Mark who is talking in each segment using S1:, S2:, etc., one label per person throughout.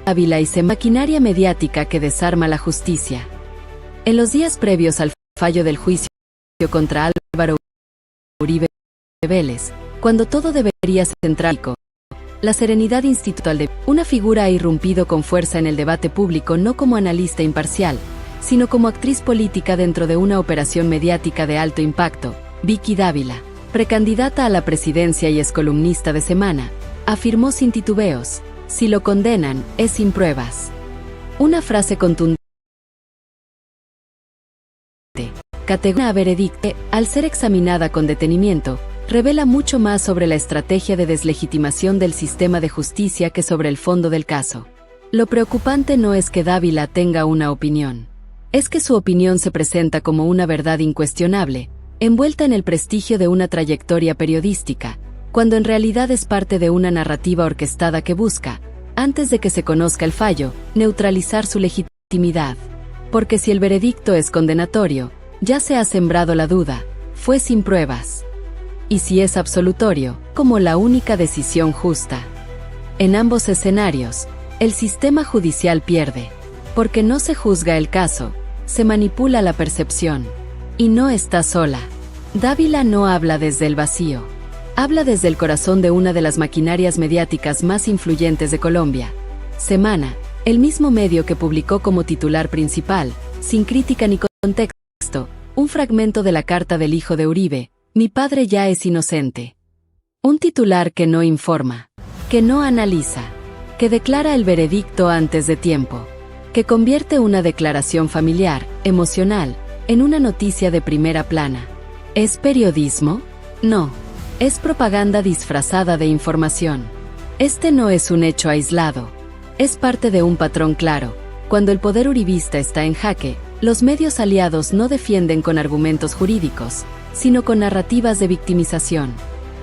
S1: Dávila y maquinaria mediática que desarma la justicia. En los días previos al fallo del juicio contra Álvaro Uribe Vélez, cuando todo debería centrar la serenidad institucional de una figura ha irrumpido con fuerza en el debate público no como analista imparcial, sino como actriz política dentro de una operación mediática de alto impacto. Vicky Dávila, precandidata a la presidencia y excolumnista de Semana, afirmó sin titubeos: si lo condenan, es sin pruebas. Una frase contundente, categórica a veredicto, al ser examinada con detenimiento, revela mucho más sobre la estrategia de deslegitimación del sistema de justicia que sobre el fondo del caso. Lo preocupante no es que Dávila tenga una opinión. Es que su opinión se presenta como una verdad incuestionable, envuelta en el prestigio de una trayectoria periodística, cuando en realidad es parte de una narrativa orquestada que busca, antes de que se conozca el fallo, neutralizar su legitimidad. Porque si el veredicto es condenatorio, ya se ha sembrado la duda, fue sin pruebas. Y si es absolutorio, como la única decisión justa. En ambos escenarios, el sistema judicial pierde, porque no se juzga el caso, se manipula la percepción. Y no está sola. Dávila no habla desde el vacío. Habla desde el corazón de una de las maquinarias mediáticas más influyentes de Colombia. Semana, el mismo medio que publicó como titular principal, sin crítica ni contexto, un fragmento de la carta del hijo de Uribe: mi padre ya es inocente. Un titular que no informa, que no analiza, que declara el veredicto antes de tiempo, que convierte una declaración familiar, emocional, en una noticia de primera plana. ¿Es periodismo? No. Es propaganda disfrazada de información. Este no es un hecho aislado. Es parte de un patrón claro. Cuando el poder uribista está en jaque, los medios aliados no defienden con argumentos jurídicos, sino con narrativas de victimización.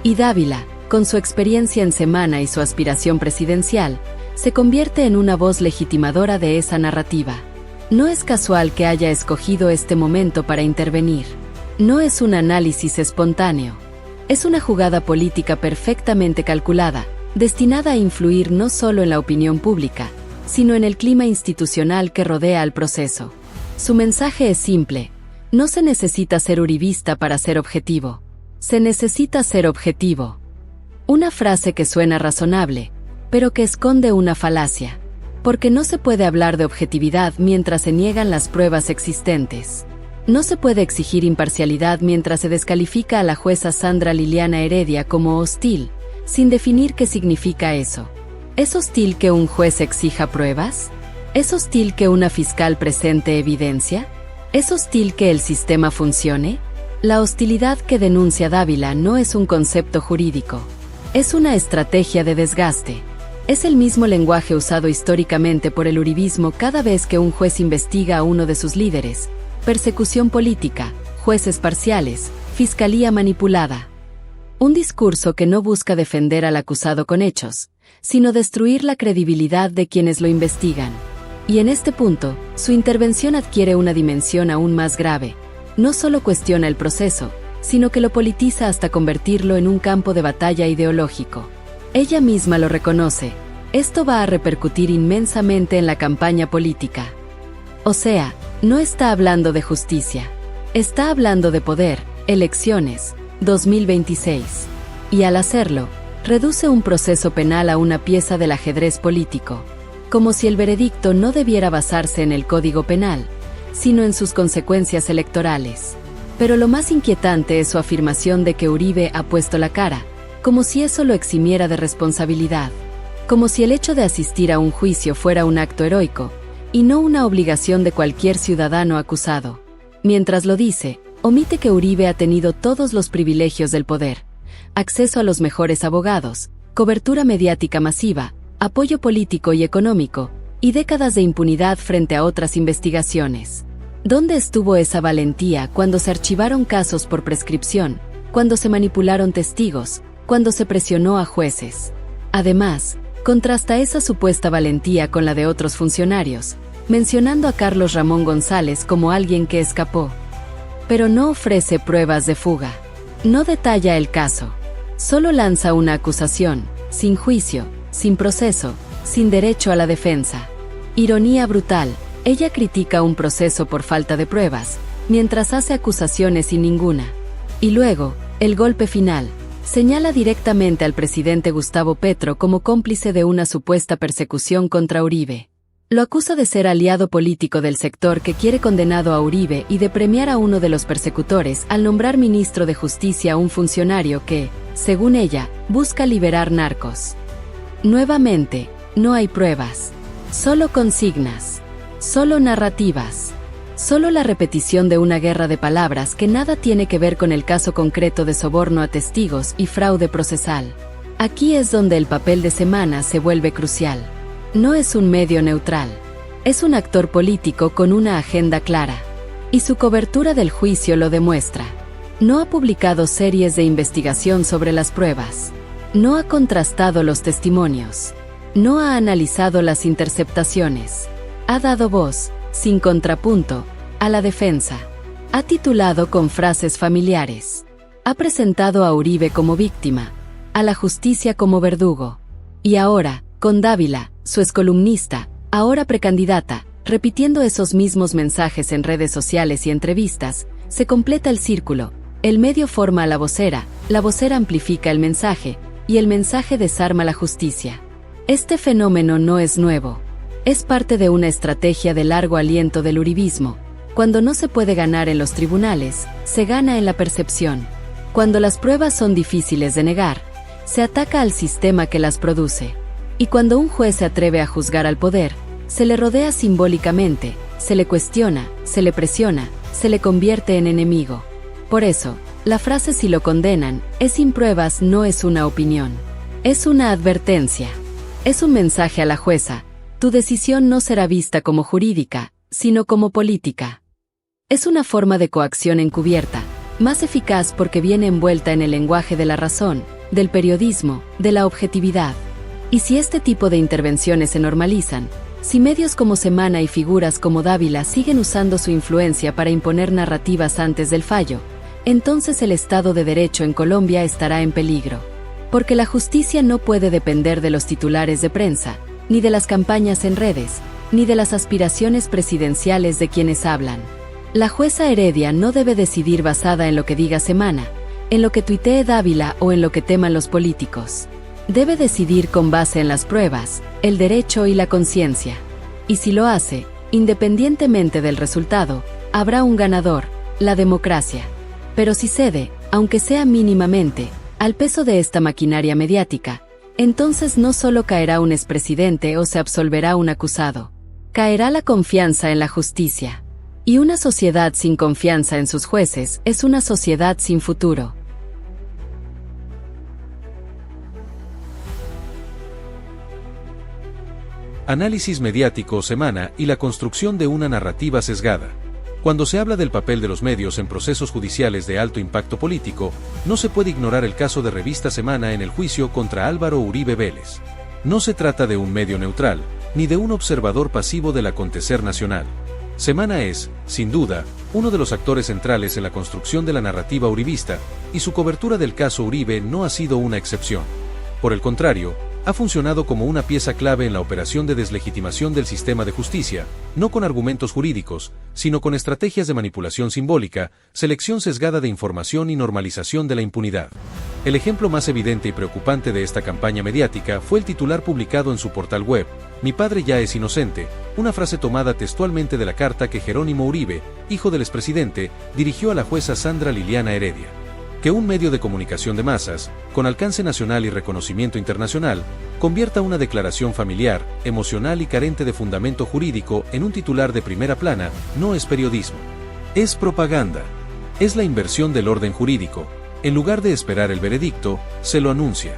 S1: Y Dávila, con su experiencia en Semana y su aspiración presidencial, se convierte en una voz legitimadora de esa narrativa. No es casual que haya escogido este momento para intervenir. No es un análisis espontáneo. Es una jugada política perfectamente calculada, destinada a influir no solo en la opinión pública, sino en el clima institucional que rodea al proceso. Su mensaje es simple: no se necesita ser uribista para ser objetivo. Se necesita ser objetivo. Una frase que suena razonable, pero que esconde una falacia. Porque no se puede hablar de objetividad mientras se niegan las pruebas existentes. No se puede exigir imparcialidad mientras se descalifica a la jueza Sandra Liliana Heredia como hostil, sin definir qué significa eso. ¿Es hostil que un juez exija pruebas? ¿Es hostil que una fiscal presente evidencia? ¿Es hostil que el sistema funcione? La hostilidad que denuncia Dávila no es un concepto jurídico. Es una estrategia de desgaste. Es el mismo lenguaje usado históricamente por el uribismo cada vez que un juez investiga a uno de sus líderes: persecución política, jueces parciales, fiscalía manipulada. Un discurso que no busca defender al acusado con hechos, sino destruir la credibilidad de quienes lo investigan. Y en este punto, su intervención adquiere una dimensión aún más grave. No solo cuestiona el proceso, sino que lo politiza hasta convertirlo en un campo de batalla ideológico. Ella misma lo reconoce: esto va a repercutir inmensamente en la campaña política. O sea, no está hablando de justicia. Está hablando de poder, elecciones, 2026. Y al hacerlo, reduce un proceso penal a una pieza del ajedrez político. Como si el veredicto no debiera basarse en el Código Penal, sino en sus consecuencias electorales. Pero lo más inquietante es su afirmación de que Uribe ha puesto la cara, como si eso lo eximiera de responsabilidad. Como si el hecho de asistir a un juicio fuera un acto heroico, y no una obligación de cualquier ciudadano acusado. Mientras lo dice, omite que Uribe ha tenido todos los privilegios del poder: acceso a los mejores abogados, cobertura mediática masiva, apoyo político y económico, y décadas de impunidad frente a otras investigaciones. ¿Dónde estuvo esa valentía cuando se archivaron casos por prescripción, cuando se manipularon testigos, cuando se presionó a jueces? Además, contrasta esa supuesta valentía con la de otros funcionarios, mencionando a Carlos Ramón González como alguien que escapó. Pero no ofrece pruebas de fuga. No detalla el caso. Solo lanza una acusación, sin juicio, sin proceso, sin derecho a la defensa. Ironía brutal, ella critica un proceso por falta de pruebas, mientras hace acusaciones sin ninguna. Y luego, el golpe final, señala directamente al presidente Gustavo Petro como cómplice de una supuesta persecución contra Uribe. Lo acusa de ser aliado político del sector que quiere condenado a Uribe y de premiar a uno de los persecutores al nombrar ministro de Justicia a un funcionario que, según ella, busca liberar narcos. Nuevamente, no hay pruebas, solo consignas, solo narrativas, solo la repetición de una guerra de palabras que nada tiene que ver con el caso concreto de soborno a testigos y fraude procesal. Aquí es donde el papel de Semana se vuelve crucial. No es un medio neutral, es un actor político con una agenda clara. Y su cobertura del juicio lo demuestra. No ha publicado series de investigación sobre las pruebas. No ha contrastado los testimonios. No ha analizado las interceptaciones. Ha dado voz, sin contrapunto, a la defensa. Ha titulado con frases familiares. Ha presentado a Uribe como víctima, a la justicia como verdugo. Y ahora, con Dávila, su excolumnista, ahora precandidata, repitiendo esos mismos mensajes en redes sociales y entrevistas, se completa el círculo. El medio forma a la vocera amplifica el mensaje, y el mensaje desarma la justicia. Este fenómeno no es nuevo. Es parte de una estrategia de largo aliento del uribismo. Cuando no se puede ganar en los tribunales, se gana en la percepción. Cuando las pruebas son difíciles de negar, se ataca al sistema que las produce. Y cuando un juez se atreve a juzgar al poder, se le rodea simbólicamente, se le cuestiona, se le presiona, se le convierte en enemigo. Por eso, la frase "si lo condenan" es sin pruebas no es una opinión. Es una advertencia. Es un mensaje a la jueza: tu decisión no será vista como jurídica, sino como política. Es una forma de coacción encubierta, más eficaz porque viene envuelta en el lenguaje de la razón, del periodismo, de la objetividad. Y si este tipo de intervenciones se normalizan, si medios como Semana y figuras como Dávila siguen usando su influencia para imponer narrativas antes del fallo, entonces el Estado de Derecho en Colombia estará en peligro. Porque la justicia no puede depender de los titulares de prensa, ni de las campañas en redes, ni de las aspiraciones presidenciales de quienes hablan. La jueza Heredia no debe decidir basada en lo que diga Semana, en lo que tuitee Dávila o en lo que teman los políticos. Debe decidir con base en las pruebas, el derecho y la conciencia. Y si lo hace, independientemente del resultado, habrá un ganador, la democracia. Pero si cede, aunque sea mínimamente, al peso de esta maquinaria mediática, entonces no solo caerá un expresidente o se absolverá un acusado. Caerá la confianza en la justicia. Y una sociedad sin confianza en sus jueces es una sociedad sin futuro.
S2: Análisis mediático Semana y la construcción de una narrativa sesgada. Cuando se habla del papel de los medios en procesos judiciales de alto impacto político, no se puede ignorar el caso de Revista Semana en el juicio contra Álvaro Uribe Vélez. No se trata de un medio neutral, ni de un observador pasivo del acontecer nacional. Semana es, sin duda, uno de los actores centrales en la construcción de la narrativa uribista, y su cobertura del caso Uribe no ha sido una excepción. Por el contrario, ha funcionado como una pieza clave en la operación de deslegitimación del sistema de justicia, no con argumentos jurídicos, sino con estrategias de manipulación simbólica, selección sesgada de información y normalización de la impunidad. El ejemplo más evidente y preocupante de esta campaña mediática fue el titular publicado en su portal web: "Mi padre ya es inocente", una frase tomada textualmente de la carta que Jerónimo Uribe, hijo del expresidente, dirigió a la jueza Sandra Liliana Heredia. Que un medio de comunicación de masas, con alcance nacional y reconocimiento internacional, convierta una declaración familiar, emocional y carente de fundamento jurídico en un titular de primera plana, no es periodismo. Es propaganda. Es la inversión del orden jurídico. En lugar de esperar el veredicto, se lo anuncia.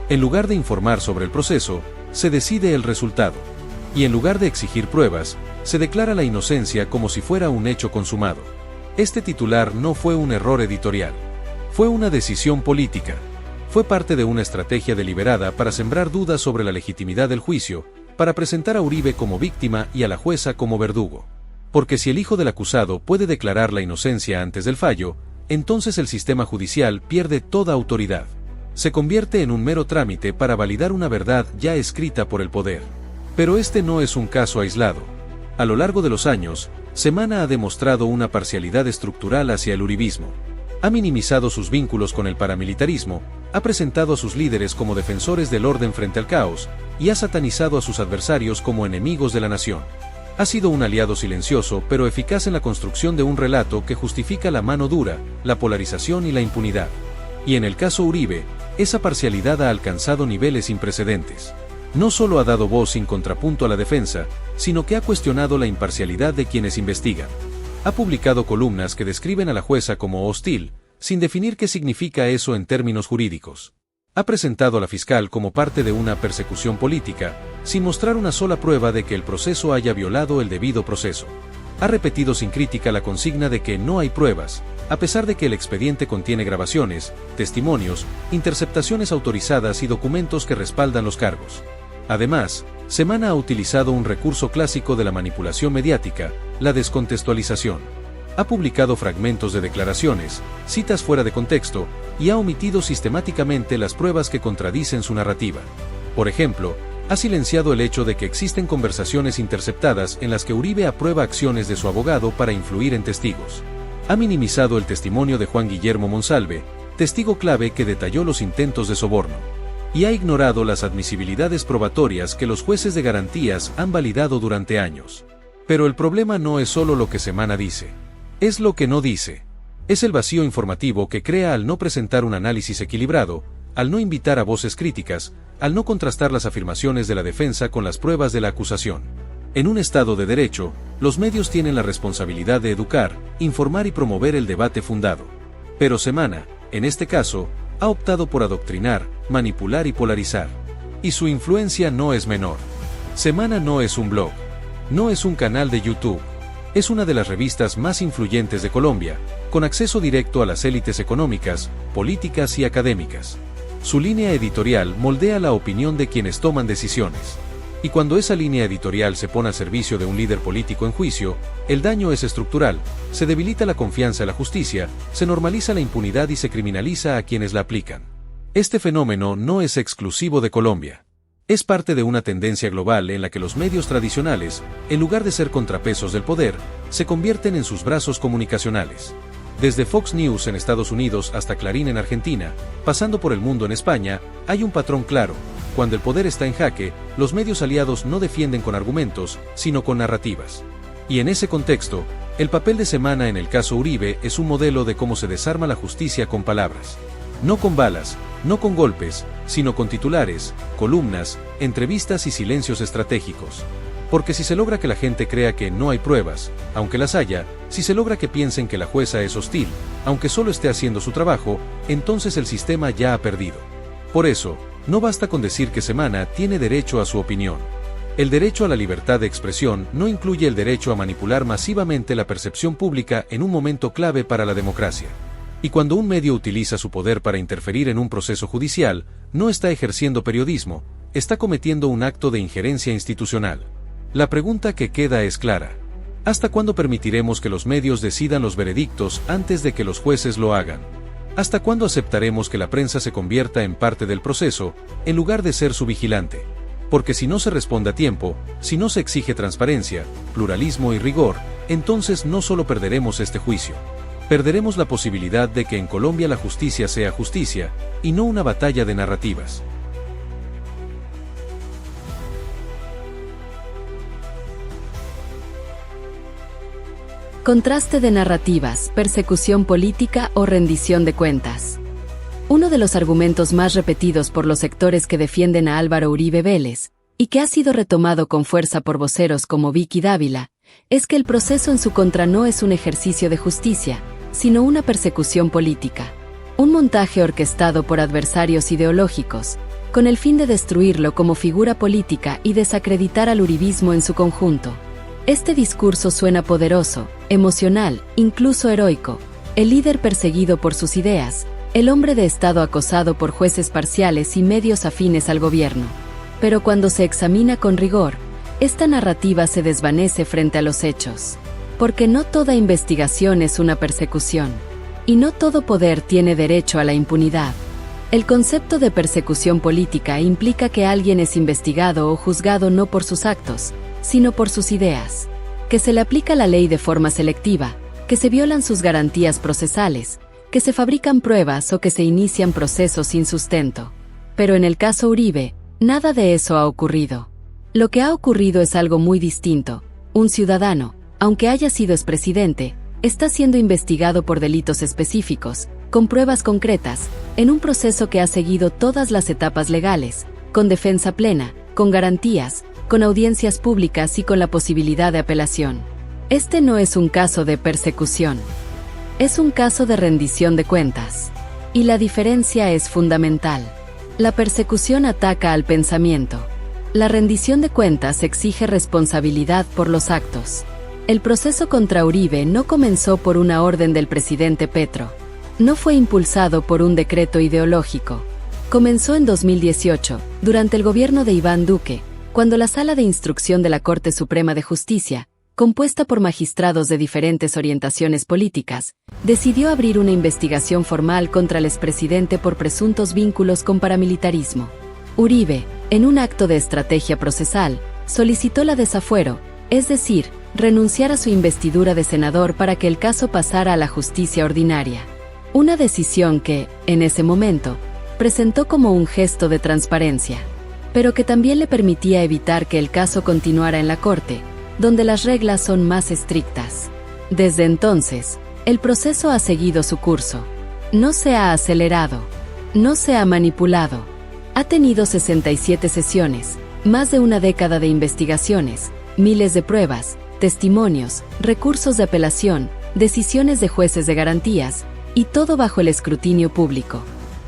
S2: En lugar de informar sobre el proceso, se decide el resultado. Y en lugar de exigir pruebas, se declara la inocencia como si fuera un hecho consumado. Este titular no fue un error editorial. Fue una decisión política. Fue parte de una estrategia deliberada para sembrar dudas sobre la legitimidad del juicio, para presentar a Uribe como víctima y a la jueza como verdugo. Porque si el hijo del acusado puede declarar la inocencia antes del fallo, entonces el sistema judicial pierde toda autoridad. se convierte en un mero trámite para validar una verdad ya escrita por el poder. Pero este no es un caso aislado. A lo largo de los años, Semana ha demostrado una parcialidad estructural hacia el uribismo. Ha minimizado sus vínculos con el paramilitarismo, ha presentado a sus líderes como defensores del orden frente al caos, y ha satanizado a sus adversarios como enemigos de la nación. Ha sido un aliado silencioso pero eficaz en la construcción de un relato que justifica la mano dura, la polarización y la impunidad. Y en el caso Uribe, esa parcialidad ha alcanzado niveles sin precedentes. No solo ha dado voz sin contrapunto a la defensa, sino que ha cuestionado la imparcialidad de quienes investigan. Ha publicado columnas que describen a la jueza como hostil, sin definir qué significa eso en términos jurídicos. Ha presentado a la fiscal como parte de una persecución política, sin mostrar una sola prueba de que el proceso haya violado el debido proceso. Ha repetido sin crítica la consigna de que no hay pruebas, a pesar de que el expediente contiene grabaciones, testimonios, interceptaciones autorizadas y documentos que respaldan los cargos. Además, Semana ha utilizado un recurso clásico de la manipulación mediática, la descontextualización. Ha publicado fragmentos de declaraciones, citas fuera de contexto, y ha omitido sistemáticamente las pruebas que contradicen su narrativa. Por ejemplo, ha silenciado el hecho de que existen conversaciones interceptadas en las que Uribe aprueba acciones de su abogado para influir en testigos. Ha minimizado el testimonio de Juan Guillermo Monsalve, testigo clave que detalló los intentos de soborno. Y ha ignorado las admisibilidades probatorias que los jueces de garantías han validado durante años. Pero el problema no es solo lo que Semana dice. Es lo que no dice. Es el vacío informativo que crea al no presentar un análisis equilibrado, al no invitar a voces críticas, al no contrastar las afirmaciones de la defensa con las pruebas de la acusación. En un Estado de Derecho, los medios tienen la responsabilidad de educar, informar y promover el debate fundado. Pero Semana, en este caso, ha optado por adoctrinar, manipular y polarizar. Y su influencia no es menor. Semana no es un blog. No es un canal de YouTube. Es una de las revistas más influyentes de Colombia, con acceso directo a las élites económicas, políticas y académicas. Su línea editorial moldea la opinión de quienes toman decisiones. Y cuando esa línea editorial se pone al servicio de un líder político en juicio, el daño es estructural, se debilita la confianza en la justicia, se normaliza la impunidad y se criminaliza a quienes la aplican. Este fenómeno no es exclusivo de Colombia. Es parte de una tendencia global en la que los medios tradicionales, en lugar de ser contrapesos del poder, se convierten en sus brazos comunicacionales. Desde Fox News en Estados Unidos hasta Clarín en Argentina, pasando por El Mundo en España, hay un patrón claro. Cuando el poder está en jaque, los medios aliados no defienden con argumentos, sino con narrativas. Y en ese contexto, el papel de Semana en el caso Uribe es un modelo de cómo se desarma la justicia con palabras. No con balas, no con golpes, sino con titulares, columnas, entrevistas y silencios estratégicos. Porque si se logra que la gente crea que no hay pruebas, aunque las haya, si se logra que piensen que la jueza es hostil, aunque solo esté haciendo su trabajo, entonces el sistema ya ha perdido. Por eso, no basta con decir que Semana tiene derecho a su opinión. El derecho a la libertad de expresión no incluye el derecho a manipular masivamente la percepción pública en un momento clave para la democracia. Y cuando un medio utiliza su poder para interferir en un proceso judicial, no está ejerciendo periodismo, está cometiendo un acto de injerencia institucional. La pregunta que queda es clara. ¿Hasta cuándo permitiremos que los medios decidan los veredictos antes de que los jueces lo hagan? ¿Hasta cuándo aceptaremos que la prensa se convierta en parte del proceso, en lugar de ser su vigilante? Porque si no se responde a tiempo, si no se exige transparencia, pluralismo y rigor, entonces no solo perderemos este juicio. Perderemos la posibilidad de que en Colombia la justicia sea justicia, y no una batalla de narrativas.
S1: Contraste de narrativas, persecución política o rendición de cuentas. Uno de los argumentos más repetidos por los sectores que defienden a Álvaro Uribe Vélez, y que ha sido retomado con fuerza por voceros como Vicky Dávila, es que el proceso en su contra no es un ejercicio de justicia, sino una persecución política. Un montaje orquestado por adversarios ideológicos, con el fin de destruirlo como figura política y desacreditar al uribismo en su conjunto. Este discurso suena poderoso, emocional, incluso heroico. El líder perseguido por sus ideas, el hombre de Estado acosado por jueces parciales y medios afines al gobierno. Pero cuando se examina con rigor, esta narrativa se desvanece frente a los hechos. Porque no toda investigación es una persecución. Y no todo poder tiene derecho a la impunidad. El concepto de persecución política implica que alguien es investigado o juzgado no por sus actos, sino por sus ideas, que se le aplica la ley de forma selectiva, que se violan sus garantías procesales, que se fabrican pruebas o que se inician procesos sin sustento. Pero en el caso Uribe, nada de eso ha ocurrido. Lo que ha ocurrido es algo muy distinto. Un ciudadano, aunque haya sido expresidente, está siendo investigado por delitos específicos, con pruebas concretas, en un proceso que ha seguido todas las etapas legales, con defensa plena, con garantías, con audiencias públicas y con la posibilidad de apelación. Este no es un caso de persecución. Es un caso de rendición de cuentas. Y la diferencia es fundamental. La persecución ataca al pensamiento. La rendición de cuentas exige responsabilidad por los actos. El proceso contra Uribe no comenzó por una orden del presidente Petro. No fue impulsado por un decreto ideológico. Comenzó en 2018, durante el gobierno de Iván Duque, cuando la Sala de Instrucción de la Corte Suprema de Justicia, compuesta por magistrados de diferentes orientaciones políticas, decidió abrir una investigación formal contra el expresidente por presuntos vínculos con paramilitarismo. Uribe, en un acto de estrategia procesal, solicitó la desafuero, es decir, renunciar a su investidura de senador para que el caso pasara a la justicia ordinaria. Una decisión que, en ese momento, presentó como un gesto de transparencia, pero que también le permitía evitar que el caso continuara en la Corte, donde las reglas son más estrictas. Desde entonces, el proceso ha seguido su curso. No se ha acelerado. No se ha manipulado. Ha tenido 67 sesiones, más de una década de investigaciones, miles de pruebas, testimonios, recursos de apelación, decisiones de jueces de garantías, y todo bajo el escrutinio público.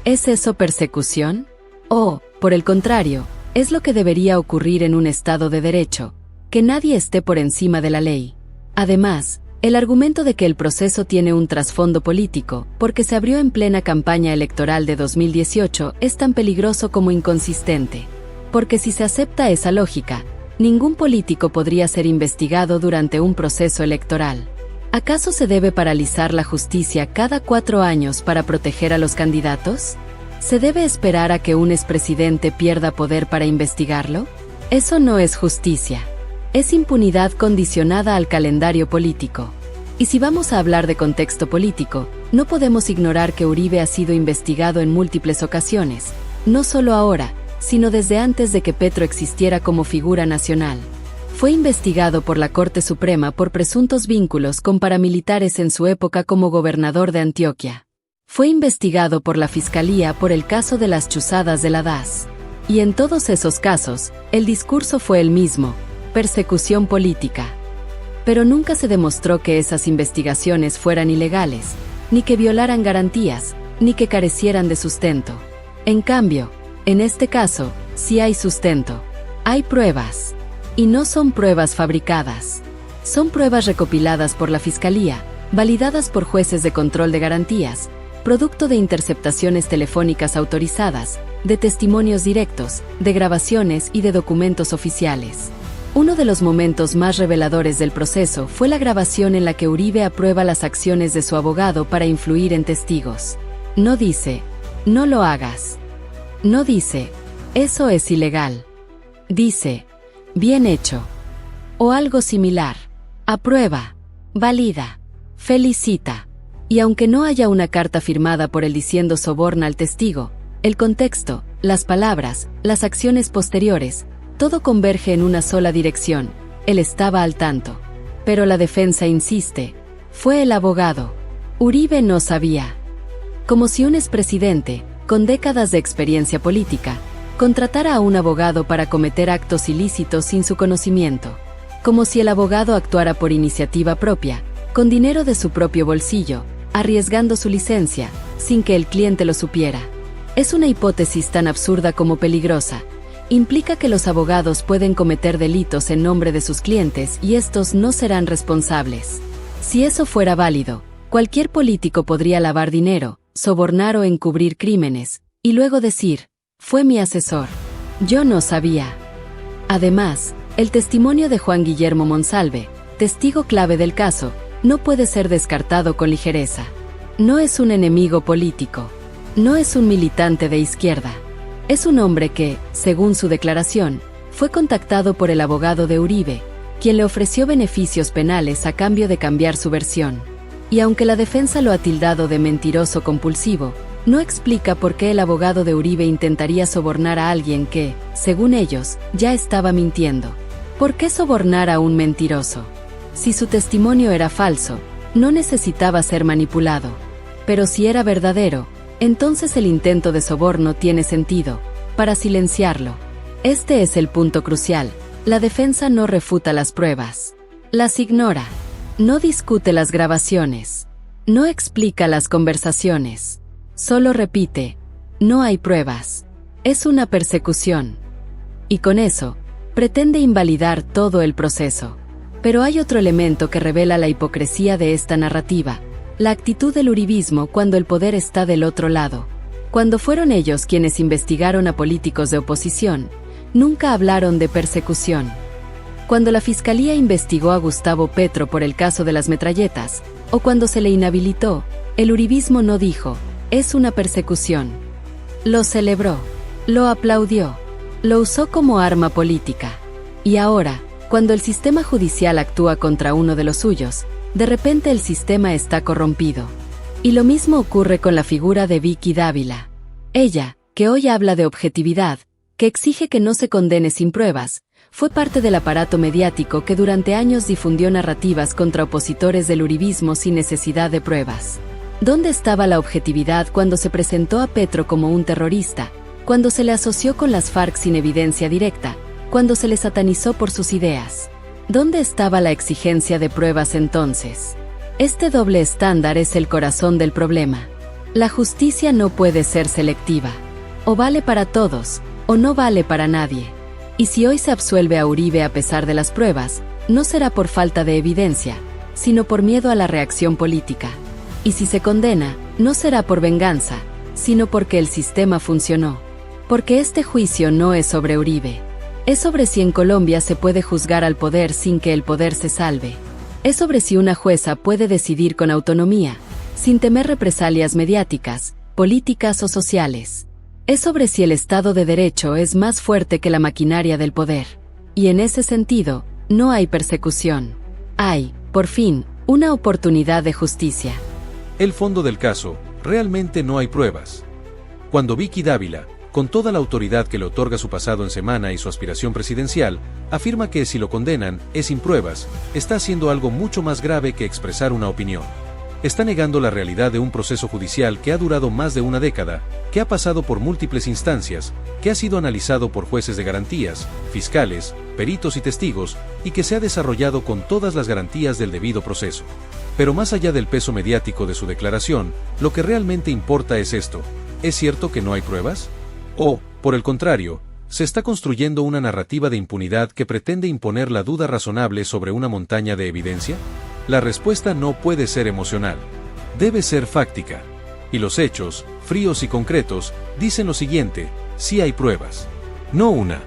S1: ¿Es eso persecución? O, por el contrario, es lo que debería ocurrir en un Estado de Derecho, que nadie esté por encima de la ley. Además, el argumento de que el proceso tiene un trasfondo político, porque se abrió en plena campaña electoral de 2018, es tan peligroso como inconsistente. Porque si se acepta esa lógica, ningún político podría ser investigado durante un proceso electoral. ¿Acaso se debe paralizar la justicia cada 4 años para proteger a los candidatos? ¿Se debe esperar a que un expresidente pierda poder para investigarlo? Eso no es justicia. Es impunidad condicionada al calendario político. Y si vamos a hablar de contexto político, no podemos ignorar que Uribe ha sido investigado en múltiples ocasiones, no solo ahora, sino desde antes de que Petro existiera como figura nacional. Fue investigado por la Corte Suprema por presuntos vínculos con paramilitares en su época como gobernador de Antioquia. Fue investigado por la Fiscalía por el caso de las chuzadas de la DAS. Y en todos esos casos, el discurso fue el mismo: persecución política. Pero nunca se demostró que esas investigaciones fueran ilegales, ni que violaran garantías, ni que carecieran de sustento. En cambio, en este caso, sí hay sustento. Hay pruebas. Y no son pruebas fabricadas. Son pruebas recopiladas por la Fiscalía, validadas por jueces de control de garantías, producto de interceptaciones telefónicas autorizadas, de testimonios directos, de grabaciones y de documentos oficiales. Uno de los momentos más reveladores del proceso fue la grabación en la que Uribe aprueba las acciones de su abogado para influir en testigos. No dice, no lo hagas. No dice, eso es ilegal. Dice, bien hecho. O algo similar. Aprueba. Valida. Felicita. Y aunque no haya una carta firmada por él diciendo soborna al testigo, el contexto, las palabras, las acciones posteriores, todo converge en una sola dirección. Él estaba al tanto. Pero la defensa insiste. Fue el abogado. Uribe no sabía. Como si un expresidente, con décadas de experiencia política, contratara a un abogado para cometer actos ilícitos sin su conocimiento. Como si el abogado actuara por iniciativa propia, con dinero de su propio bolsillo, arriesgando su licencia, sin que el cliente lo supiera. Es una hipótesis tan absurda como peligrosa. Implica que los abogados pueden cometer delitos en nombre de sus clientes y estos no serán responsables. Si eso fuera válido, cualquier político podría lavar dinero, sobornar o encubrir crímenes, y luego decir, fue mi asesor. Yo no sabía. Además, el testimonio de Juan Guillermo Monsalve, testigo clave del caso, no puede ser descartado con ligereza. No es un enemigo político. No es un militante de izquierda. Es un hombre que, según su declaración, fue contactado por el abogado de Uribe, quien le ofreció beneficios penales a cambio de cambiar su versión. Y aunque la defensa lo ha tildado de mentiroso compulsivo, no explica por qué el abogado de Uribe intentaría sobornar a alguien que, según ellos, ya estaba mintiendo. ¿Por qué sobornar a un mentiroso? Si su testimonio era falso, no necesitaba ser manipulado. Pero si era verdadero, entonces el intento de soborno tiene sentido, para silenciarlo. Este es el punto crucial. La defensa no refuta las pruebas. Las ignora. No discute las grabaciones. No explica las conversaciones. Solo repite, no hay pruebas. Es una persecución. Y con eso, pretende invalidar todo el proceso. Pero hay otro elemento que revela la hipocresía de esta narrativa. La actitud del uribismo cuando el poder está del otro lado. Cuando fueron ellos quienes investigaron a políticos de oposición, nunca hablaron de persecución. Cuando la fiscalía investigó a Gustavo Petro por el caso de las metralletas, o cuando se le inhabilitó, el uribismo no dijo, es una persecución. Lo celebró, lo aplaudió, lo usó como arma política. Y ahora, cuando el sistema judicial actúa contra uno de los suyos, de repente el sistema está corrompido. Y lo mismo ocurre con la figura de Vicky Dávila. Ella, que hoy habla de objetividad, que exige que no se condene sin pruebas, fue parte del aparato mediático que durante años difundió narrativas contra opositores del uribismo sin necesidad de pruebas. ¿Dónde estaba la objetividad cuando se presentó a Petro como un terrorista, cuando se le asoció con las FARC sin evidencia directa, cuando se le satanizó por sus ideas? ¿Dónde estaba la exigencia de pruebas entonces? Este doble estándar es el corazón del problema. La justicia no puede ser selectiva. O vale para todos, o no vale para nadie. Y si hoy se absuelve a Uribe a pesar de las pruebas, no será por falta de evidencia, sino por miedo a la reacción política. Y si se condena, no será por venganza, sino porque el sistema funcionó. Porque este juicio no es sobre Uribe. Es sobre si en Colombia se puede juzgar al poder sin que el poder se salve. Es sobre si una jueza puede decidir con autonomía, sin temer represalias mediáticas, políticas o sociales. Es sobre si el Estado de Derecho es más fuerte que la maquinaria del poder. Y en ese sentido, no hay persecución. Hay, por fin, una oportunidad de justicia.
S2: El fondo del caso, realmente no hay pruebas. Cuando Vicky Dávila, con toda la autoridad que le otorga su pasado en Semana y su aspiración presidencial, afirma que si lo condenan, es sin pruebas, está haciendo algo mucho más grave que expresar una opinión. Está negando la realidad de un proceso judicial que ha durado más de una década, que ha pasado por múltiples instancias, que ha sido analizado por jueces de garantías, fiscales, peritos y testigos, y que se ha desarrollado con todas las garantías del debido proceso. Pero más allá del peso mediático de su declaración, lo que realmente importa es esto: ¿es cierto que no hay pruebas? O, por el contrario, ¿se está construyendo una narrativa de impunidad que pretende imponer la duda razonable sobre una montaña de evidencia? La respuesta no puede ser emocional. Debe ser fáctica. Y los hechos, fríos y concretos, dicen lo siguiente: sí hay pruebas. No una,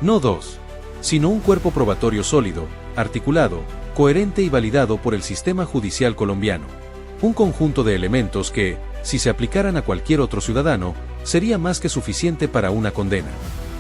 S2: no dos, sino un cuerpo probatorio sólido, articulado, coherente y validado por el sistema judicial colombiano. Un conjunto de elementos que, si se aplicaran a cualquier otro ciudadano, sería más que suficiente para una condena.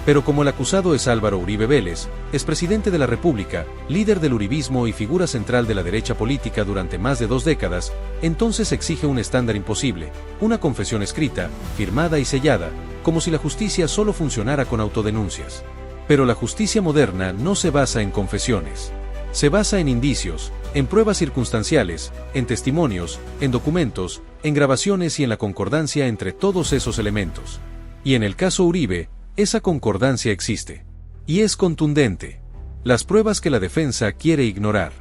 S2: Pero como el acusado es Álvaro Uribe Vélez, expresidente de la República, líder del uribismo y figura central de la derecha política durante más de 2 décadas, entonces exige un estándar imposible, una confesión escrita, firmada y sellada, como si la justicia solo funcionara con autodenuncias. Pero la justicia moderna no se basa en confesiones. Se basa en indicios, en pruebas circunstanciales, en testimonios, en documentos, en grabaciones y en la concordancia entre todos esos elementos. Y en el caso Uribe, esa concordancia existe. Y es contundente. Las pruebas que la defensa quiere ignorar.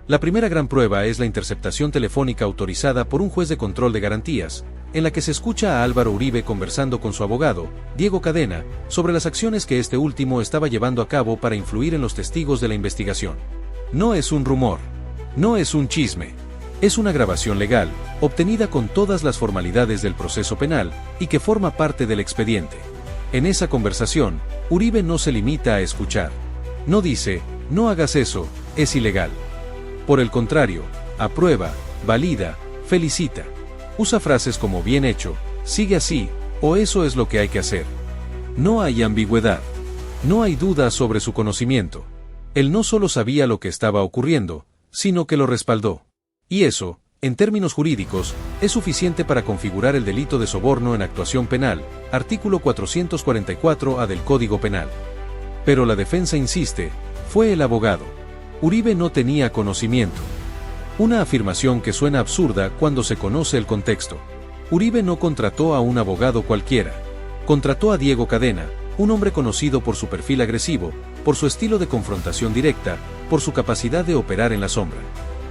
S2: La primera gran prueba es la interceptación telefónica autorizada por un juez de control de garantías, en la que se escucha a Álvaro Uribe conversando con su abogado, Diego Cadena, sobre las acciones que este último estaba llevando a cabo para influir en los testigos de la investigación. No es un rumor. No es un chisme. Es una grabación legal, obtenida con todas las formalidades del proceso penal, y que forma parte del expediente. En esa conversación, Uribe no se limita a escuchar. No dice, no hagas eso, es ilegal. Por el contrario, aprueba, valida, felicita. Usa frases como bien hecho, sigue así, O eso es lo que hay que hacer. No hay ambigüedad. No hay duda sobre su conocimiento. Él no solo sabía lo que estaba ocurriendo, sino que lo respaldó. Y eso, en términos jurídicos, es suficiente para configurar el delito de soborno en actuación penal, artículo 444-A del Código Penal. Pero la defensa insiste, fue el abogado. Uribe no tenía conocimiento. Una afirmación que suena absurda cuando se conoce el contexto. Uribe no contrató a un abogado cualquiera. Contrató a Diego Cadena, un hombre conocido por su perfil agresivo, por su estilo de confrontación directa, por su capacidad de operar en la sombra.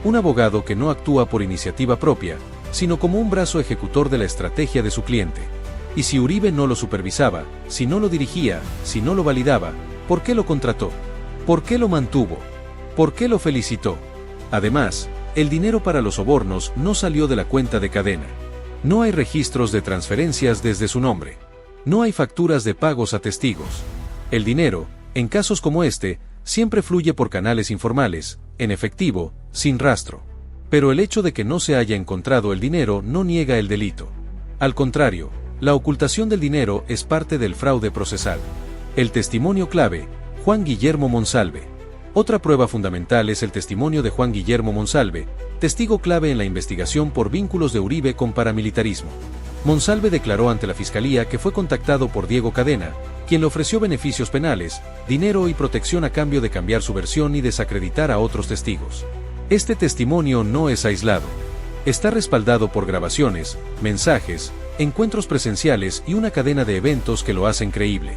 S2: Un abogado que no actúa por iniciativa propia, sino como un brazo ejecutor de la estrategia de su cliente. Y si Uribe no lo supervisaba, si no lo dirigía, si no lo validaba, ¿por qué lo contrató? ¿Por qué lo mantuvo? ¿Por qué lo felicitó? Además, el dinero para los sobornos no salió de la cuenta de Cadena. No hay registros de transferencias desde su nombre. No hay facturas de pagos a testigos. El dinero, en casos como este, siempre fluye por canales informales, en efectivo, sin rastro. Pero el hecho de que no se haya encontrado el dinero no niega el delito. Al contrario, la ocultación del dinero es parte del fraude procesal. El testimonio clave, Juan Guillermo Monsalve. Otra prueba fundamental es el testimonio de Juan Guillermo Monsalve, testigo clave en la investigación por vínculos de Uribe con paramilitarismo. Monsalve declaró ante la Fiscalía que fue contactado por Diego Cadena, quien le ofreció beneficios penales, dinero y protección a cambio de cambiar su versión y desacreditar a otros testigos. Este testimonio no es aislado. Está respaldado por grabaciones, mensajes, encuentros presenciales y una cadena de eventos que lo hacen creíble.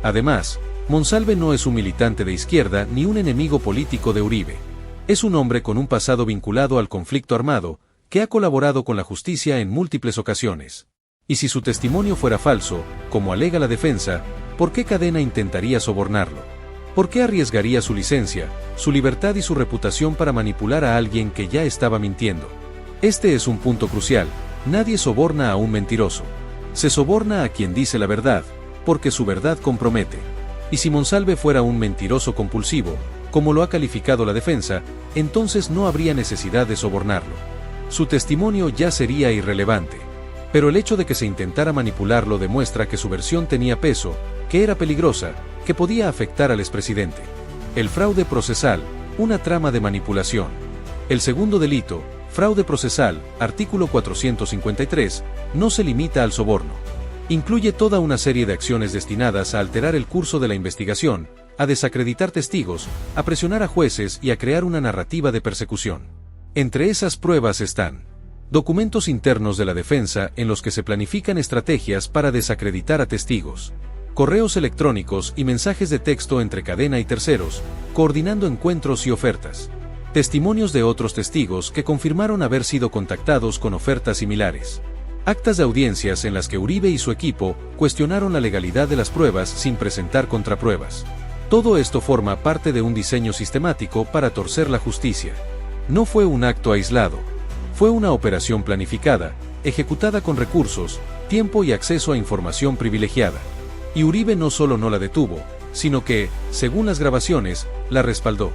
S2: Además, Monsalve no es un militante de izquierda ni un enemigo político de Uribe. Es un hombre con un pasado vinculado al conflicto armado, que ha colaborado con la justicia en múltiples ocasiones. Y si su testimonio fuera falso, como alega la defensa, ¿por qué Cadena intentaría sobornarlo? ¿Por qué arriesgaría su licencia, su libertad y su reputación para manipular a alguien que ya estaba mintiendo? Este es un punto crucial. Nadie soborna a un mentiroso. Se soborna a quien dice la verdad, porque su verdad compromete. Y si Monsalve fuera un mentiroso compulsivo, como lo ha calificado la defensa, entonces no habría necesidad de sobornarlo. Su testimonio ya sería irrelevante. Pero el hecho de que se intentara manipularlo demuestra que su versión tenía peso, que era peligrosa, que podía afectar al expresidente. El fraude procesal, una trama de manipulación. El segundo delito, fraude procesal, artículo 453, no se limita al soborno. Incluye toda una serie de acciones destinadas a alterar el curso de la investigación, a desacreditar testigos, a presionar a jueces y a crear una narrativa de persecución. Entre esas pruebas están documentos internos de la defensa en los que se planifican estrategias para desacreditar a testigos, correos electrónicos y mensajes de texto entre Cadena y terceros, coordinando encuentros y ofertas, testimonios de otros testigos que confirmaron haber sido contactados con ofertas similares, actas de audiencias en las que Uribe y su equipo cuestionaron la legalidad de las pruebas sin presentar contrapruebas. Todo esto forma parte de un diseño sistemático para torcer la justicia. No fue un acto aislado. Fue una operación planificada, ejecutada con recursos, tiempo y acceso a información privilegiada. Y Uribe no solo no la detuvo, sino que, según las grabaciones, la respaldó.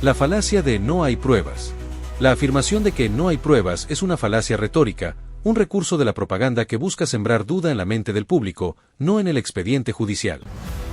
S2: La falacia de no hay pruebas. La afirmación de que no hay pruebas es una falacia retórica, un recurso de la propaganda que busca sembrar duda en la mente del público, no en el expediente judicial.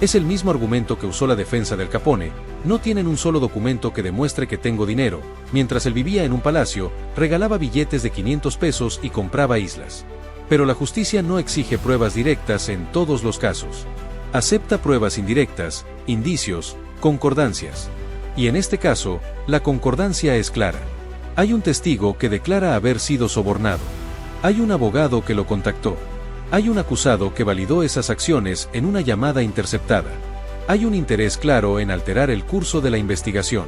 S2: Es el mismo argumento que usó la defensa del Capone: no tienen un solo documento que demuestre que tengo dinero. Mientras él vivía en un palacio, regalaba billetes de 500 pesos y compraba islas. Pero la justicia no exige pruebas directas en todos los casos. Acepta pruebas indirectas, indicios, concordancias. Y en este caso, la concordancia es clara. Hay un testigo que declara haber sido sobornado. Hay un abogado que lo contactó. Hay un acusado que validó esas acciones en una llamada interceptada. Hay un interés claro en alterar el curso de la investigación.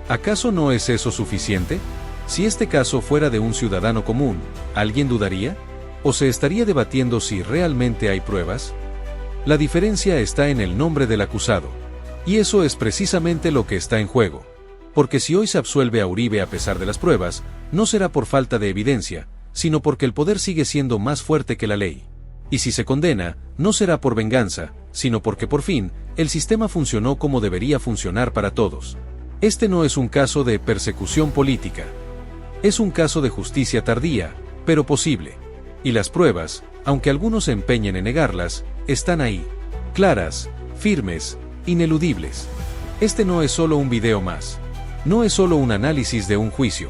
S2: ¿Acaso no es eso suficiente? Si este caso fuera de un ciudadano común, ¿alguien dudaría? ¿O se estaría debatiendo si realmente hay pruebas? La diferencia está en el nombre del acusado. Y eso es precisamente lo que está en juego. Porque si hoy se absuelve a Uribe a pesar de las pruebas, no será por falta de evidencia, sino porque el poder sigue siendo más fuerte que la ley. Y si se condena, no será por venganza, sino porque por fin, el sistema funcionó como debería funcionar para todos. Este no es un caso de persecución política. Es un caso de justicia tardía, pero posible. Y las pruebas, aunque algunos se empeñen en negarlas, están ahí. Claras, firmes, ineludibles. Este no es solo un video más. No es solo un análisis de un juicio.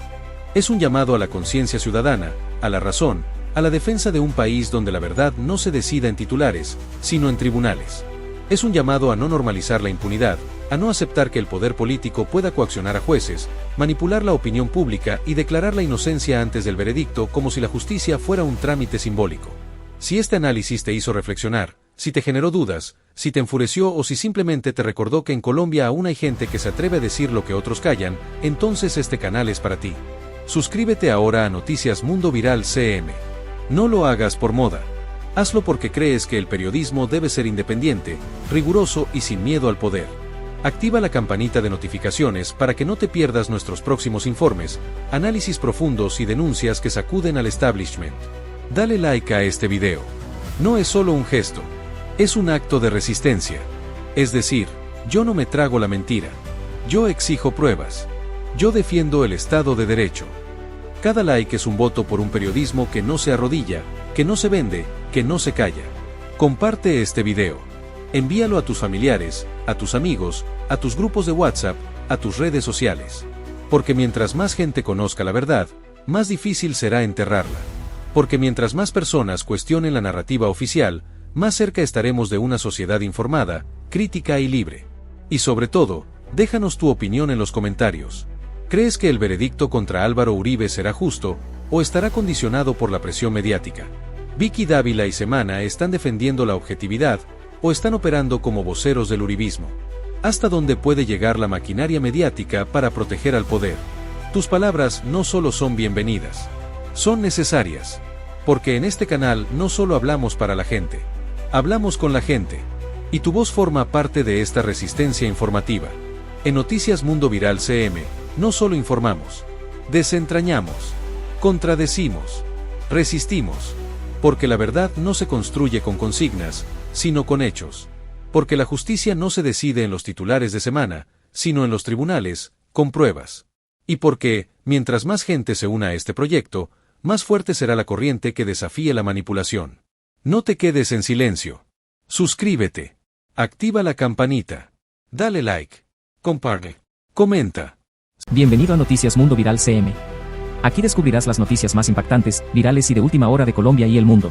S2: Es un llamado a la conciencia ciudadana, a la razón, a la defensa de un país donde la verdad no se decida en titulares, sino en tribunales. Es un llamado a no normalizar la impunidad, a no aceptar que el poder político pueda coaccionar a jueces, manipular la opinión pública y declarar la inocencia antes del veredicto como si la justicia fuera un trámite simbólico. Si este análisis te hizo reflexionar, si te generó dudas, si te enfureció o si simplemente te recordó que en Colombia aún hay gente que se atreve a decir lo que otros callan, entonces este canal es para ti. Suscríbete ahora a Noticias Mundo Viral CM. No lo hagas por moda. Hazlo porque crees que el periodismo debe ser independiente, riguroso y sin miedo al poder. Activa la campanita de notificaciones para que no te pierdas nuestros próximos informes, análisis profundos y denuncias que sacuden al establishment. Dale like a este video. No es solo un gesto, es un acto de resistencia. Es decir, yo no me trago la mentira. Yo exijo pruebas. Yo defiendo el Estado de Derecho. Cada like es un voto por un periodismo que no se arrodilla, que no se vende, que no se calla. Comparte este video. Envíalo a tus familiares, a tus amigos, a tus grupos de WhatsApp, a tus redes sociales. Porque mientras más gente conozca la verdad, más difícil será enterrarla. Porque mientras más personas cuestionen la narrativa oficial, más cerca estaremos de una sociedad informada, crítica y libre. Y sobre todo, déjanos tu opinión en los comentarios. ¿Crees que el veredicto contra Álvaro Uribe será justo, o estará condicionado por la presión mediática? Vicky Dávila y Semana están defendiendo la objetividad, o están operando como voceros del uribismo. ¿Hasta dónde puede llegar la maquinaria mediática para proteger al poder? Tus palabras no solo son bienvenidas, son necesarias. Porque en este canal no solo hablamos para la gente, hablamos con la gente. Y tu voz forma parte de esta resistencia informativa. En Noticias Mundo Viral CM, no solo informamos, desentrañamos, contradecimos, resistimos. Porque la verdad no se construye con consignas, sino con hechos. Porque la justicia no se decide en los titulares de semana, sino en los tribunales, con pruebas. Y porque, mientras más gente se una a este proyecto, más fuerte será la corriente que desafíe la manipulación. No te quedes en silencio. Suscríbete. Activa la campanita. Dale like. Comparte. Comenta.
S3: Bienvenido a Noticias Mundo Viral CM. Aquí descubrirás las noticias más impactantes, virales y de última hora de Colombia y el mundo.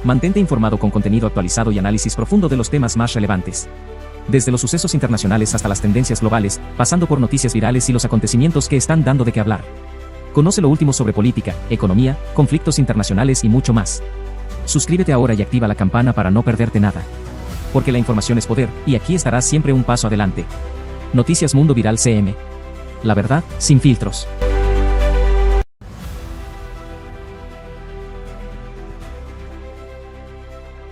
S3: Mantente informado con contenido actualizado y análisis profundo de los temas más relevantes. Desde los sucesos internacionales hasta las tendencias globales, pasando por noticias virales y los acontecimientos que están dando de qué hablar. Conoce lo último sobre política, economía, conflictos internacionales y mucho más. Suscríbete ahora y activa la campana para no perderte nada. Porque la información es poder, y aquí estarás siempre un paso adelante. Noticias Mundo Viral CM. La verdad, sin filtros.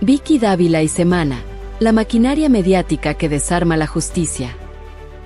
S1: Vicky Dávila y Semana, la maquinaria mediática que desarma la justicia.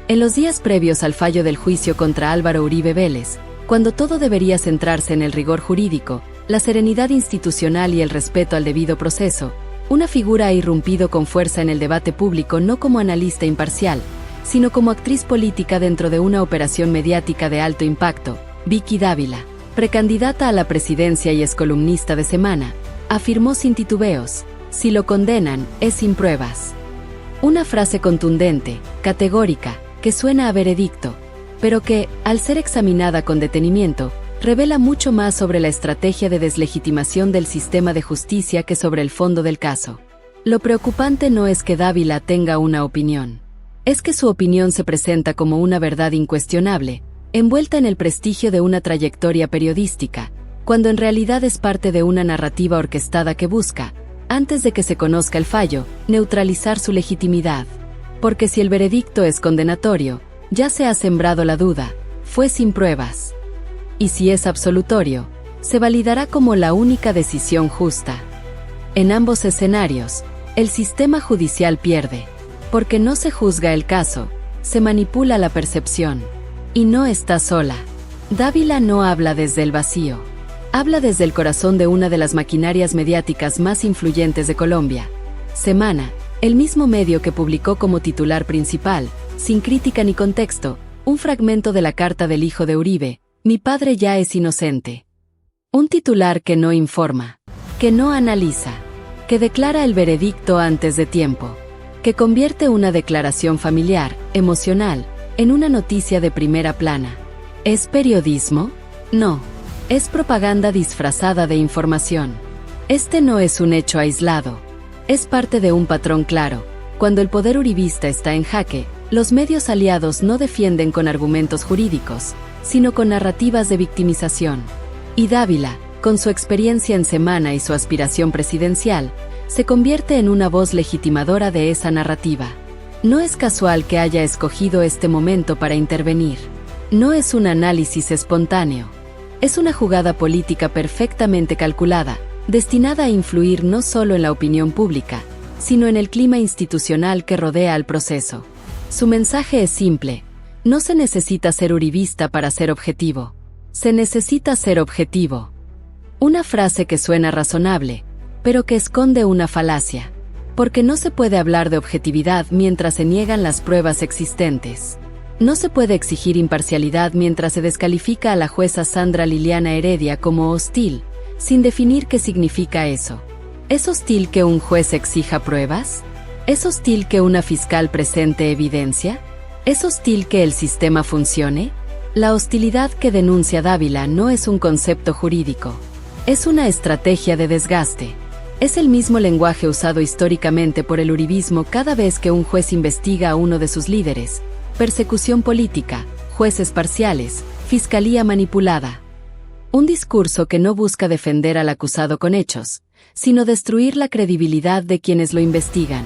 S1: En los días previos al fallo del juicio contra Álvaro Uribe Vélez, cuando todo debería centrarse en el rigor jurídico, la serenidad institucional y el respeto al debido proceso, una figura ha irrumpido con fuerza en el debate público no como analista imparcial, sino como actriz política dentro de una operación mediática de alto impacto. Vicky Dávila, precandidata a la presidencia y excolumnista de Semana, afirmó sin titubeos: si lo condenan, es sin pruebas. Una frase contundente, categórica, que suena a veredicto, pero que, al ser examinada con detenimiento, revela mucho más sobre la estrategia de deslegitimación del sistema de justicia que sobre el fondo del caso. Lo preocupante no es que Dávila tenga una opinión. Es que su opinión se presenta como una verdad incuestionable, envuelta en el prestigio de una trayectoria periodística, cuando en realidad es parte de una narrativa orquestada que busca, antes de que se conozca el fallo, neutralizar su legitimidad. Porque si el veredicto es condenatorio, ya se ha sembrado la duda, fue sin pruebas. Y si es absolutorio, se validará como la única decisión justa. En ambos escenarios, el sistema judicial pierde, porque no se juzga el caso, se manipula la percepción. Y no está sola. Dávila no habla desde el vacío. Habla desde el corazón de una de las maquinarias mediáticas más influyentes de Colombia. Semana, el mismo medio que publicó como titular principal, sin crítica ni contexto, un fragmento de la carta del hijo de Uribe: mi padre ya es inocente. Un titular que no informa. que no analiza, que declara el veredicto antes de tiempo, que convierte una declaración familiar, emocional, en una noticia de primera plana. ¿Es periodismo? No. Es propaganda disfrazada de información. Este no es un hecho aislado. Es parte de un patrón claro. Cuando el poder uribista está en jaque, los medios aliados no defienden con argumentos jurídicos, sino con narrativas de victimización. Y Dávila, con su experiencia en Semana y su aspiración presidencial, se convierte en una voz legitimadora de esa narrativa. No es casual que haya escogido este momento para intervenir. No es un análisis espontáneo. Es una jugada política perfectamente calculada, destinada a influir no solo en la opinión pública, sino en el clima institucional que rodea al proceso. Su mensaje es simple: no se necesita ser uribista para ser objetivo. Se necesita ser objetivo. Una frase que suena razonable, pero que esconde una falacia, porque no se puede hablar de objetividad mientras se niegan las pruebas existentes. No se puede exigir imparcialidad mientras se descalifica a la jueza Sandra Liliana Heredia como hostil, sin definir qué significa eso. ¿Es hostil que un juez exija pruebas? ¿Es hostil que una fiscal presente evidencia? ¿Es hostil que el sistema funcione? La hostilidad que denuncia Dávila no es un concepto jurídico. Es una estrategia de desgaste. Es el mismo lenguaje usado históricamente por el uribismo cada vez que un juez investiga a uno de sus líderes: persecución política, jueces parciales, fiscalía manipulada. Un discurso que no busca defender al acusado con hechos, sino destruir la credibilidad de quienes lo investigan.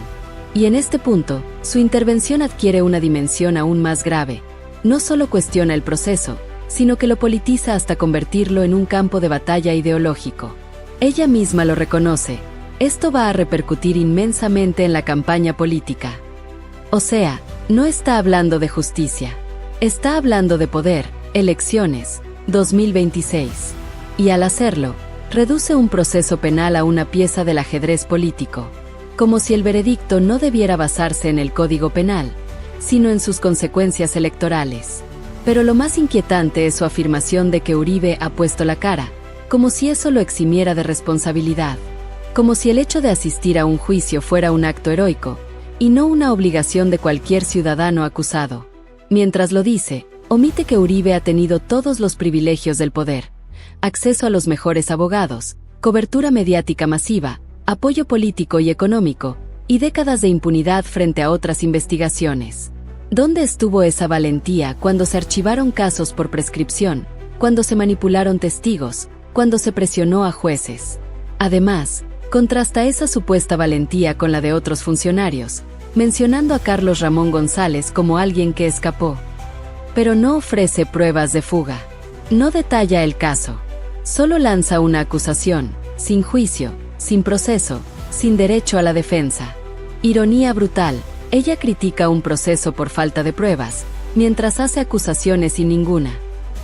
S1: Y en este punto, su intervención adquiere una dimensión aún más grave. No solo cuestiona el proceso, sino que lo politiza hasta convertirlo en un campo de batalla ideológico. Ella misma lo reconoce: esto va a repercutir inmensamente en la campaña política. O sea, no está hablando de justicia. Está hablando de poder, elecciones, 2026. Y al hacerlo, reduce un proceso penal a una pieza del ajedrez político, como si el veredicto no debiera basarse en el Código Penal, sino en sus consecuencias electorales. Pero lo más inquietante es su afirmación de que Uribe ha puesto la cara, como si eso lo eximiera de responsabilidad, como si el hecho de asistir a un juicio fuera un acto heroico, y no una obligación de cualquier ciudadano acusado. Mientras lo dice, omite que Uribe ha tenido todos los privilegios del poder: acceso a los mejores abogados, cobertura mediática masiva, apoyo político y económico, y décadas de impunidad frente a otras investigaciones. ¿Dónde estuvo esa valentía cuando se archivaron casos por prescripción, cuando se manipularon testigos, cuando se presionó a jueces? Además, contrasta esa supuesta valentía con la de otros funcionarios, mencionando a Carlos Ramón González como alguien que escapó. Pero no ofrece pruebas de fuga. No detalla el caso. Solo lanza una acusación, sin juicio, sin proceso, sin derecho a la defensa. Ironía brutal: ella critica un proceso por falta de pruebas, mientras hace acusaciones sin ninguna.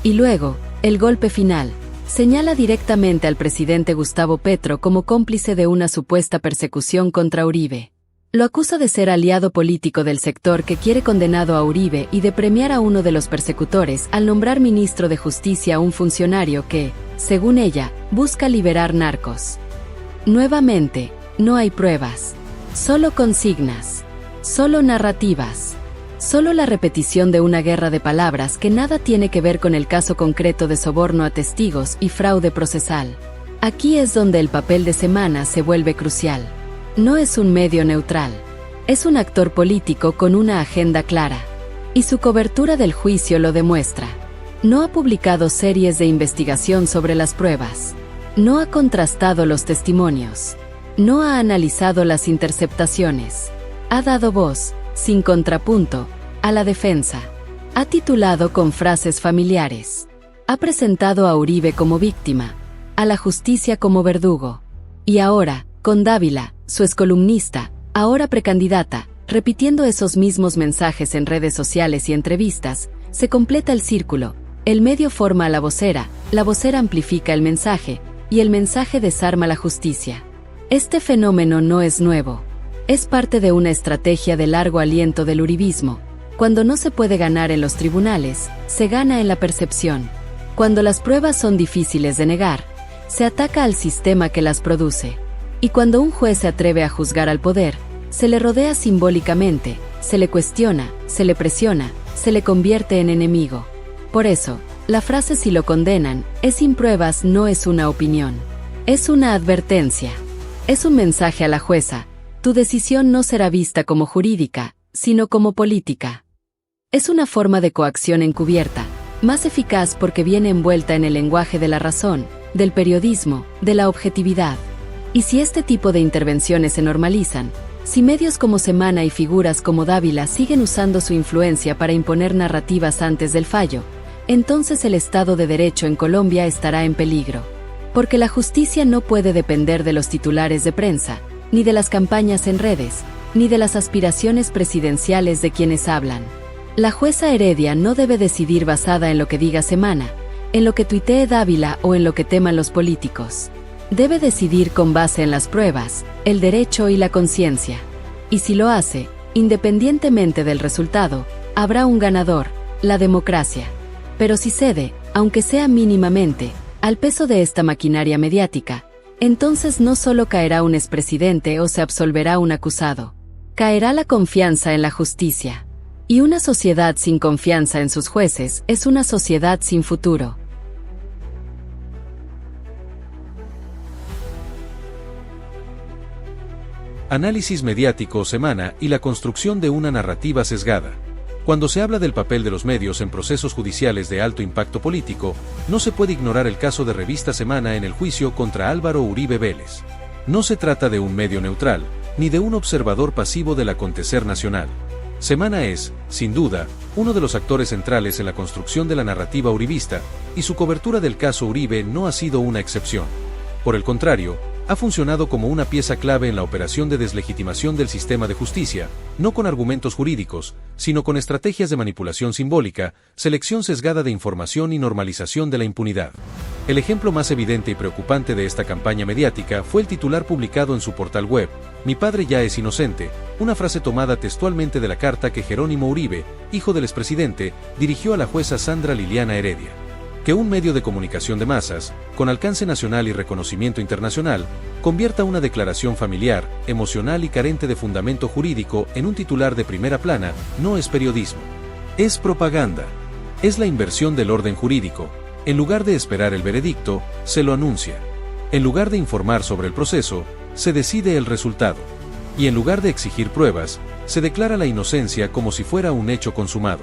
S1: Y luego, el golpe final: señala directamente al presidente Gustavo Petro como cómplice de una supuesta persecución contra Uribe. Lo acusa de ser aliado político del sector que quiere condenado a Uribe y de premiar a uno de los persecutores al nombrar ministro de Justicia a un funcionario que, según ella, busca liberar narcos. Nuevamente, no hay pruebas. Solo consignas. Solo narrativas. Solo la repetición de una guerra de palabras que nada tiene que ver con el caso concreto de soborno a testigos y fraude procesal. Aquí es donde el papel de Semana se vuelve crucial. No es un medio neutral. Es un actor político con una agenda clara. Y su cobertura del juicio lo demuestra. No ha publicado series de investigación sobre las pruebas. No ha contrastado los testimonios. No ha analizado las interceptaciones. Ha dado voz, sin contrapunto, a la defensa. Ha titulado con frases familiares. Ha presentado a Uribe como víctima, a la justicia como verdugo. Y ahora, con Dávila, su excolumnista, ahora precandidata, repitiendo esos mismos mensajes en redes sociales y entrevistas, se completa el círculo. El medio forma a la vocera amplifica el mensaje, y el mensaje desarma la justicia. Este fenómeno no es nuevo. Es parte de una estrategia de largo aliento del uribismo. Cuando no se puede ganar en los tribunales, se gana en la percepción. Cuando las pruebas son difíciles de negar, Se ataca al sistema que las produce. Y cuando un juez se atreve a juzgar al poder, se le rodea simbólicamente, se le cuestiona, se le presiona, se le convierte en enemigo. Por eso, la frase "si lo condenan" es sin pruebas, no es una opinión. Es una advertencia. Es un mensaje a la jueza: tu decisión no será vista como jurídica, sino como política. Es una forma de coacción encubierta, más eficaz porque viene envuelta en el lenguaje de la razón, del periodismo, de la objetividad. Y si este tipo de intervenciones se normalizan, si medios como Semana y figuras como Dávila siguen usando su influencia para imponer narrativas antes del fallo, entonces el Estado de Derecho en Colombia estará en peligro. Porque la justicia no puede depender de los titulares de prensa, ni de las campañas en redes, ni de las aspiraciones presidenciales de quienes hablan. La jueza Heredia no debe decidir basada en lo que diga Semana, en lo que tuitee Dávila o en lo que teman los políticos. Debe decidir con base en las pruebas, el derecho y la conciencia. Y si lo hace, independientemente del resultado, habrá un ganador: la democracia. Pero si cede, aunque sea mínimamente, al peso de esta maquinaria mediática, entonces no solo caerá un expresidente o se absolverá un acusado. Caerá la confianza en la justicia. Y una sociedad sin confianza en sus jueces es una sociedad sin futuro.
S2: Análisis mediático Semana y la construcción de una narrativa sesgada. Cuando se habla del papel de los medios en procesos judiciales de alto impacto político, no se puede ignorar el caso de Revista Semana en el juicio contra Álvaro Uribe Vélez. No se trata de un medio neutral, ni de un observador pasivo del acontecer nacional. Semana es, sin duda, uno de los actores centrales en la construcción de la narrativa uribista, y su cobertura del caso Uribe no ha sido una excepción. Por el contrario, ha funcionado como una pieza clave en la operación de deslegitimación del sistema de justicia, no con argumentos jurídicos, sino con estrategias de manipulación simbólica, selección sesgada de información y normalización de la impunidad. El ejemplo más evidente y preocupante de esta campaña mediática fue el titular publicado en su portal web: "Mi padre ya es inocente", una frase tomada textualmente de la carta que Jerónimo Uribe, hijo del expresidente, dirigió a la jueza Sandra Liliana Heredia. Que un medio de comunicación de masas, con alcance nacional y reconocimiento internacional, convierta una declaración familiar, emocional y carente de fundamento jurídico en un titular de primera plana, no es periodismo. Es propaganda. Es la inversión del orden jurídico. En lugar de esperar el veredicto, se lo anuncia. En lugar de informar sobre el proceso, se decide el resultado. Y en lugar de exigir pruebas, se declara la inocencia como si fuera un hecho consumado.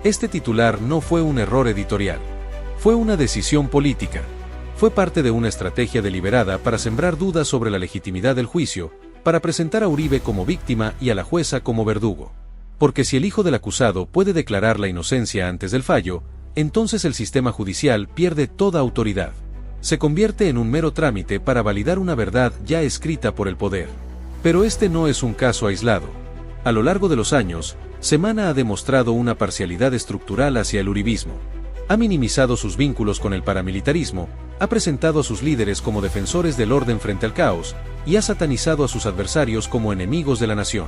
S2: Este titular no fue un error editorial. Fue una decisión política. Fue parte de una estrategia deliberada para sembrar dudas sobre la legitimidad del juicio, para presentar a Uribe como víctima y a la jueza como verdugo. Porque si el hijo del acusado puede declarar la inocencia antes del fallo, entonces el sistema judicial pierde toda autoridad. Se convierte en un mero trámite para validar una verdad ya escrita por el poder. Pero este no es un caso aislado. A lo largo de los años, Semana ha demostrado una parcialidad estructural hacia el uribismo. Ha minimizado sus vínculos con el paramilitarismo, ha presentado a sus líderes como defensores del orden frente al caos, y ha satanizado a sus adversarios como enemigos de la nación.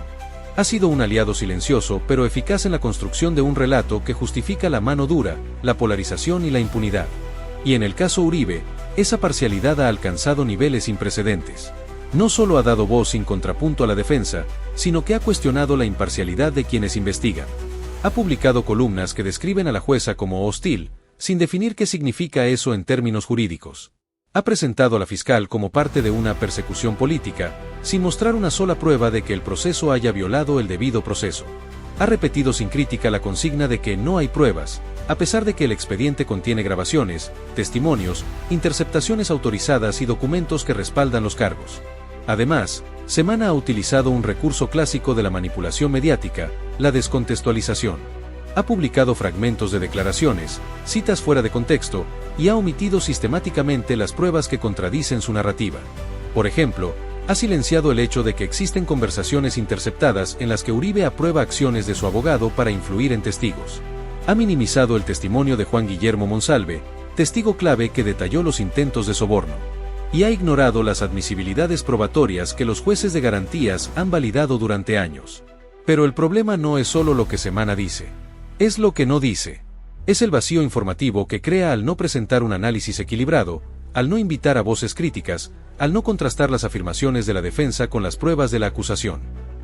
S2: Ha sido un aliado silencioso pero eficaz en la construcción de un relato que justifica la mano dura, la polarización y la impunidad. Y en el caso Uribe, esa parcialidad ha alcanzado niveles sin precedentes. No solo ha dado voz sin contrapunto a la defensa, sino que ha cuestionado la imparcialidad de quienes investigan. Ha publicado columnas que describen a la jueza como hostil, sin definir qué significa eso en términos jurídicos. Ha presentado a la fiscal como parte de una persecución política, sin mostrar una sola prueba de que el proceso haya violado el debido proceso. Ha repetido sin crítica la consigna de que no hay pruebas, a pesar de que el expediente contiene grabaciones, testimonios, interceptaciones autorizadas y documentos que respaldan los cargos. Además, Semana ha utilizado un recurso clásico de la manipulación mediática, la descontextualización. Ha publicado fragmentos de declaraciones, citas fuera de contexto, y ha omitido sistemáticamente las pruebas que contradicen su narrativa. Por ejemplo, ha silenciado el hecho de que existen conversaciones interceptadas en las que Uribe aprueba acciones de su abogado para influir en testigos. Ha minimizado el testimonio de Juan Guillermo Monsalve, testigo clave que detalló los intentos de soborno. Y ha ignorado las admisibilidades probatorias que los jueces de garantías han validado durante años. Pero el problema no es solo lo que Semana dice. Es lo que no dice. Es el vacío informativo que crea al no presentar un análisis equilibrado, al no invitar a voces críticas, al no contrastar las afirmaciones de la defensa con las pruebas de la acusación.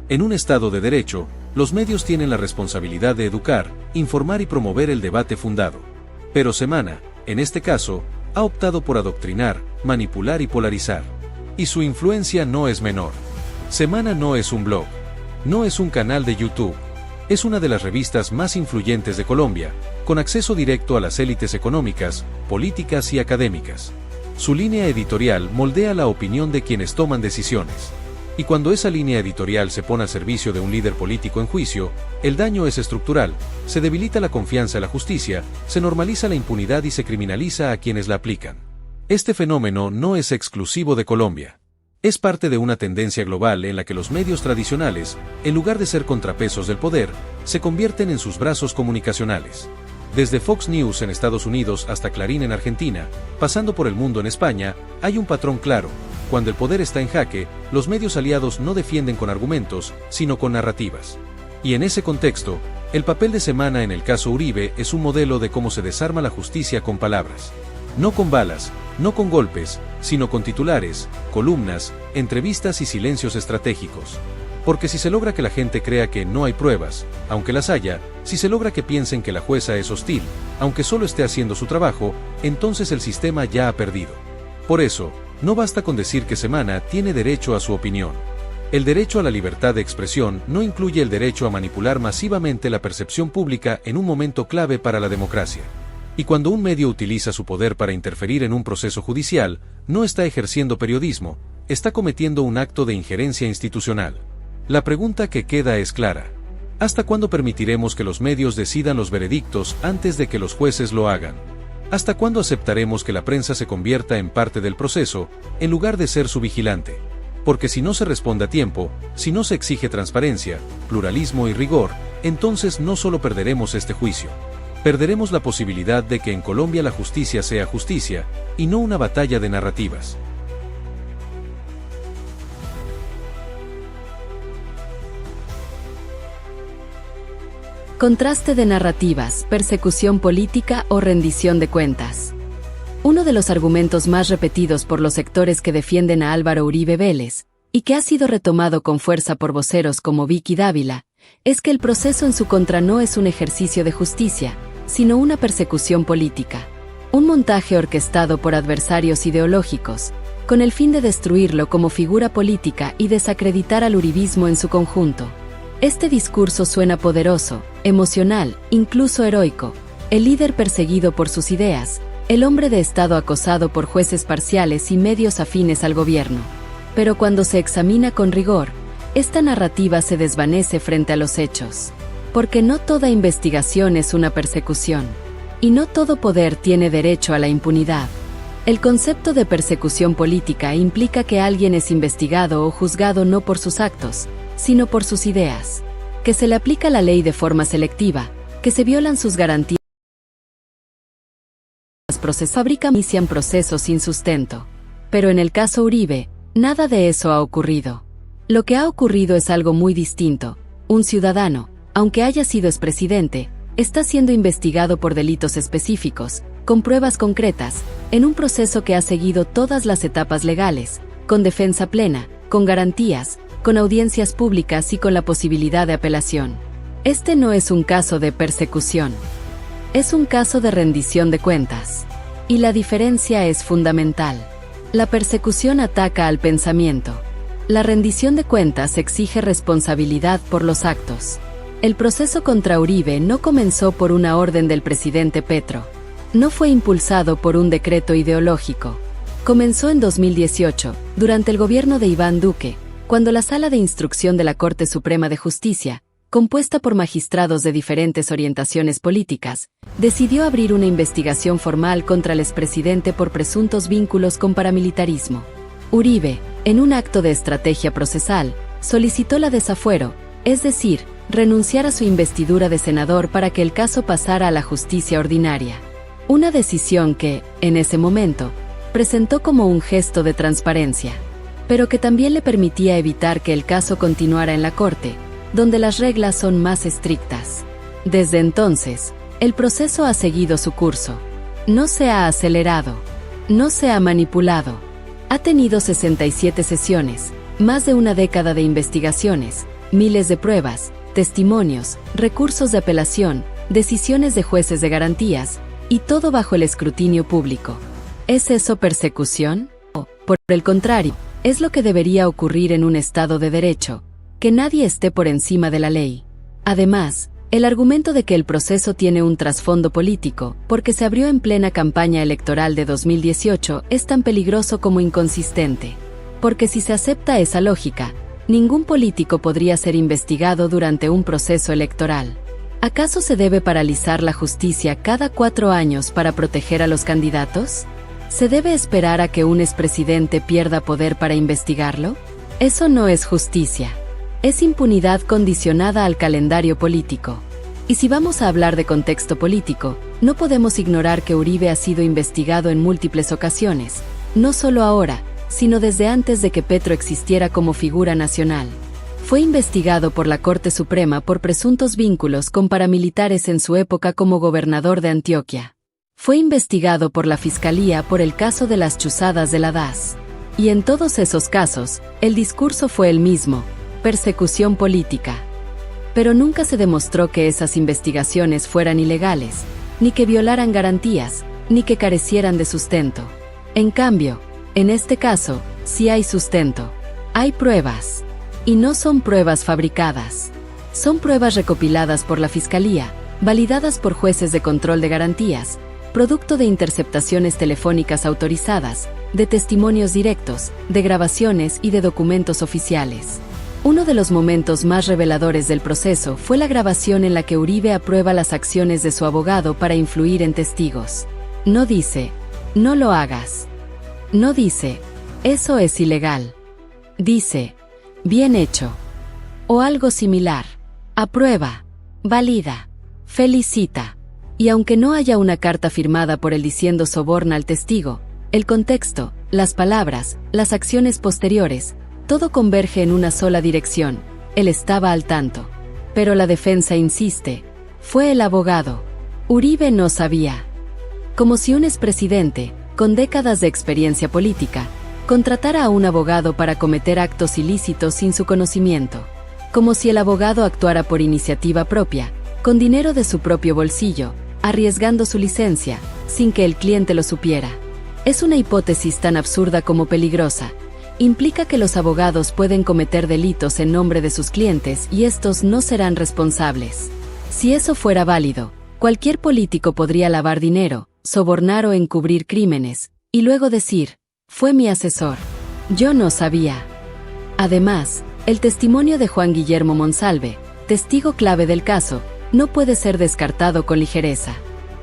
S2: En un Estado de Derecho, los medios tienen la responsabilidad de educar, informar y promover el debate fundado. Pero Semana, en este caso, ha optado por adoctrinar, manipular y polarizar. Y su influencia no es menor. Semana no es un blog, no es un canal de YouTube. Es una de las revistas más influyentes de Colombia, con acceso directo a las élites económicas, políticas y académicas. Su línea editorial moldea la opinión de quienes toman decisiones. Y cuando esa línea editorial se pone al servicio de un líder político en juicio, el daño es estructural, se debilita la confianza en la justicia, se normaliza la impunidad y se criminaliza a quienes la aplican. Este fenómeno no es exclusivo de Colombia. Es parte de una tendencia global en la que los medios tradicionales, en lugar de ser contrapesos del poder, se convierten en sus brazos comunicacionales. Desde Fox News en Estados Unidos hasta Clarín en Argentina, pasando por El Mundo en España, hay un patrón claro. Cuando el poder está en jaque, los medios aliados no defienden con argumentos, sino con narrativas. Y en ese contexto, el papel de Semana en el caso Uribe es un modelo de cómo se desarma la justicia con palabras. No con balas, no con golpes, sino con titulares, columnas, entrevistas y silencios estratégicos. Porque si se logra que la gente crea que no hay pruebas, aunque las haya, si se logra que piensen que la jueza es hostil, aunque solo esté haciendo su trabajo, entonces el sistema ya ha perdido. Por eso, no basta con decir que Semana tiene derecho a su opinión. El derecho a la libertad de expresión no incluye el derecho a manipular masivamente la percepción pública en un momento clave para la democracia. Y cuando un medio utiliza su poder para interferir en un proceso judicial, no está ejerciendo periodismo, está cometiendo un acto de injerencia institucional. La pregunta que queda es clara. ¿Hasta cuándo permitiremos que los medios decidan los veredictos antes de que los jueces lo hagan? ¿Hasta cuándo aceptaremos que la prensa se convierta en parte del proceso, en lugar de ser su vigilante? Porque si no se responde a tiempo, si no se exige transparencia, pluralismo y rigor, entonces no solo perderemos este juicio. Perderemos la posibilidad de que en Colombia la justicia sea justicia, y no una batalla de narrativas.
S1: Contraste de narrativas, persecución política o rendición de cuentas. Uno de los argumentos más repetidos por los sectores que defienden a Álvaro Uribe Vélez, y que ha sido retomado con fuerza por voceros como Vicky Dávila, es que el proceso en su contra no es un ejercicio de justicia, sino una persecución política. Un montaje orquestado por adversarios ideológicos, con el fin de destruirlo como figura política y desacreditar al uribismo en su conjunto. Este discurso suena poderoso, emocional, incluso heroico. El líder perseguido por sus ideas, el hombre de Estado acosado por jueces parciales y medios afines al gobierno. Pero cuando se examina con rigor, esta narrativa se desvanece frente a los hechos. Porque no toda investigación es una persecución. Y no todo poder tiene derecho a la impunidad. El concepto de persecución política implica que alguien es investigado o juzgado no por sus actos, sino por sus ideas, que se le aplica la ley de forma selectiva, que se violan sus garantías, fabrican y inician procesos sin sustento. Pero en el caso Uribe, nada de eso ha ocurrido. Lo que ha ocurrido es algo muy distinto. Un ciudadano, aunque haya sido expresidente, está siendo investigado por delitos específicos, con pruebas concretas, en un proceso que ha seguido todas las etapas legales, con defensa plena, con garantías, con audiencias públicas y con la posibilidad de apelación. Este no es un caso de persecución. Es un caso de rendición de cuentas. Y la diferencia es fundamental. La persecución ataca al pensamiento. La rendición de cuentas exige responsabilidad por los actos. El proceso contra Uribe no comenzó por una orden del presidente Petro. No fue impulsado por un decreto ideológico. Comenzó en 2018, durante el gobierno de Iván Duque, cuando la Sala de Instrucción de la Corte Suprema de Justicia, compuesta por magistrados de diferentes orientaciones políticas, decidió abrir una investigación formal contra el expresidente por presuntos vínculos con paramilitarismo. Uribe, en un acto de estrategia procesal, solicitó la desafuero, es decir, renunciar a su investidura de senador para que el caso pasara a la justicia ordinaria. Una decisión que, en ese momento, presentó como un gesto de transparencia, pero que también le permitía evitar que el caso continuara en la Corte, donde las reglas son más estrictas. Desde entonces, el proceso ha seguido su curso. No se ha acelerado. No se ha manipulado. Ha tenido 67 sesiones, más de una década de investigaciones, miles de pruebas, testimonios, recursos de apelación, decisiones de jueces de garantías, y todo bajo el escrutinio público. ¿Es eso persecución? O, por el contrario, es lo que debería ocurrir en un Estado de Derecho, que nadie esté por encima de la ley. Además, el argumento de que el proceso tiene un trasfondo político, porque se abrió en plena campaña electoral de 2018, es tan peligroso como inconsistente. Porque si se acepta esa lógica, ningún político podría ser investigado durante un proceso electoral. ¿Acaso se debe paralizar la justicia cada 4 años para proteger a los candidatos? ¿Se debe esperar a que un expresidente pierda poder para investigarlo? Eso no es justicia. Es impunidad condicionada al calendario político. Y si vamos a hablar de contexto político, no podemos ignorar que Uribe ha sido investigado en múltiples ocasiones, no solo ahora, sino desde antes de que Petro existiera como figura nacional. Fue investigado por la Corte Suprema por presuntos vínculos con paramilitares en su época como gobernador de Antioquia. Fue investigado por la Fiscalía por el caso de las chuzadas de la DAS. Y en todos esos casos, el discurso fue el mismo: persecución política. Pero nunca se demostró que esas investigaciones fueran ilegales, ni que violaran garantías, ni que carecieran de sustento. En cambio, en este caso, sí hay sustento. Hay pruebas. Y no son pruebas fabricadas. Son pruebas recopiladas por la Fiscalía, validadas por jueces de control de garantías, producto de interceptaciones telefónicas autorizadas, de testimonios directos, de grabaciones y de documentos oficiales. Uno de los momentos más reveladores del proceso fue la grabación en la que Uribe aprueba las acciones de su abogado para influir en testigos. No dice, no lo hagas. No dice, eso es ilegal. Dice, bien hecho. O algo similar. Aprueba. Valida. Felicita. Y aunque no haya una carta firmada por él diciendo soborna al testigo, el contexto, las palabras, las acciones posteriores, todo converge en una sola dirección. Él estaba al tanto. Pero la defensa insiste. Fue el abogado. Uribe no sabía. Como si un expresidente, con décadas de experiencia política, contratara a un abogado para cometer actos ilícitos sin su conocimiento. Como si el abogado actuara por iniciativa propia, con dinero de su propio bolsillo, arriesgando su licencia, sin que el cliente lo supiera. Es una hipótesis tan absurda como peligrosa. Implica que los abogados pueden cometer delitos en nombre de sus clientes y estos no serán responsables. Si eso fuera válido, cualquier político podría lavar dinero, sobornar o encubrir crímenes, y luego decir, fue mi asesor. Yo no sabía. Además, el testimonio de Juan Guillermo Monsalve, testigo clave del caso, no puede ser descartado con ligereza.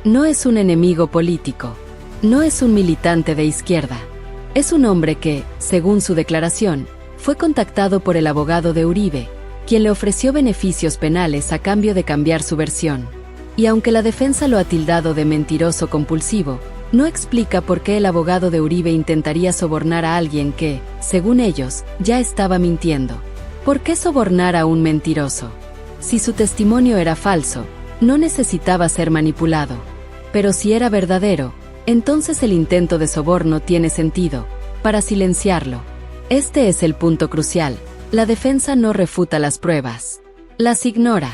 S1: No es un enemigo político. No es un militante de izquierda. Es un hombre que, según su declaración, fue contactado por el abogado de Uribe, quien le ofreció beneficios penales a cambio de cambiar su versión. Y aunque la defensa lo ha tildado de mentiroso compulsivo, no explica por qué el abogado de Uribe intentaría sobornar a alguien que, según ellos, ya estaba mintiendo. ¿Por qué sobornar a un mentiroso? Si su testimonio era falso, no necesitaba ser manipulado. Pero si era verdadero, entonces el intento de soborno tiene sentido, para silenciarlo. Este es el punto crucial. La defensa no refuta las pruebas. Las ignora.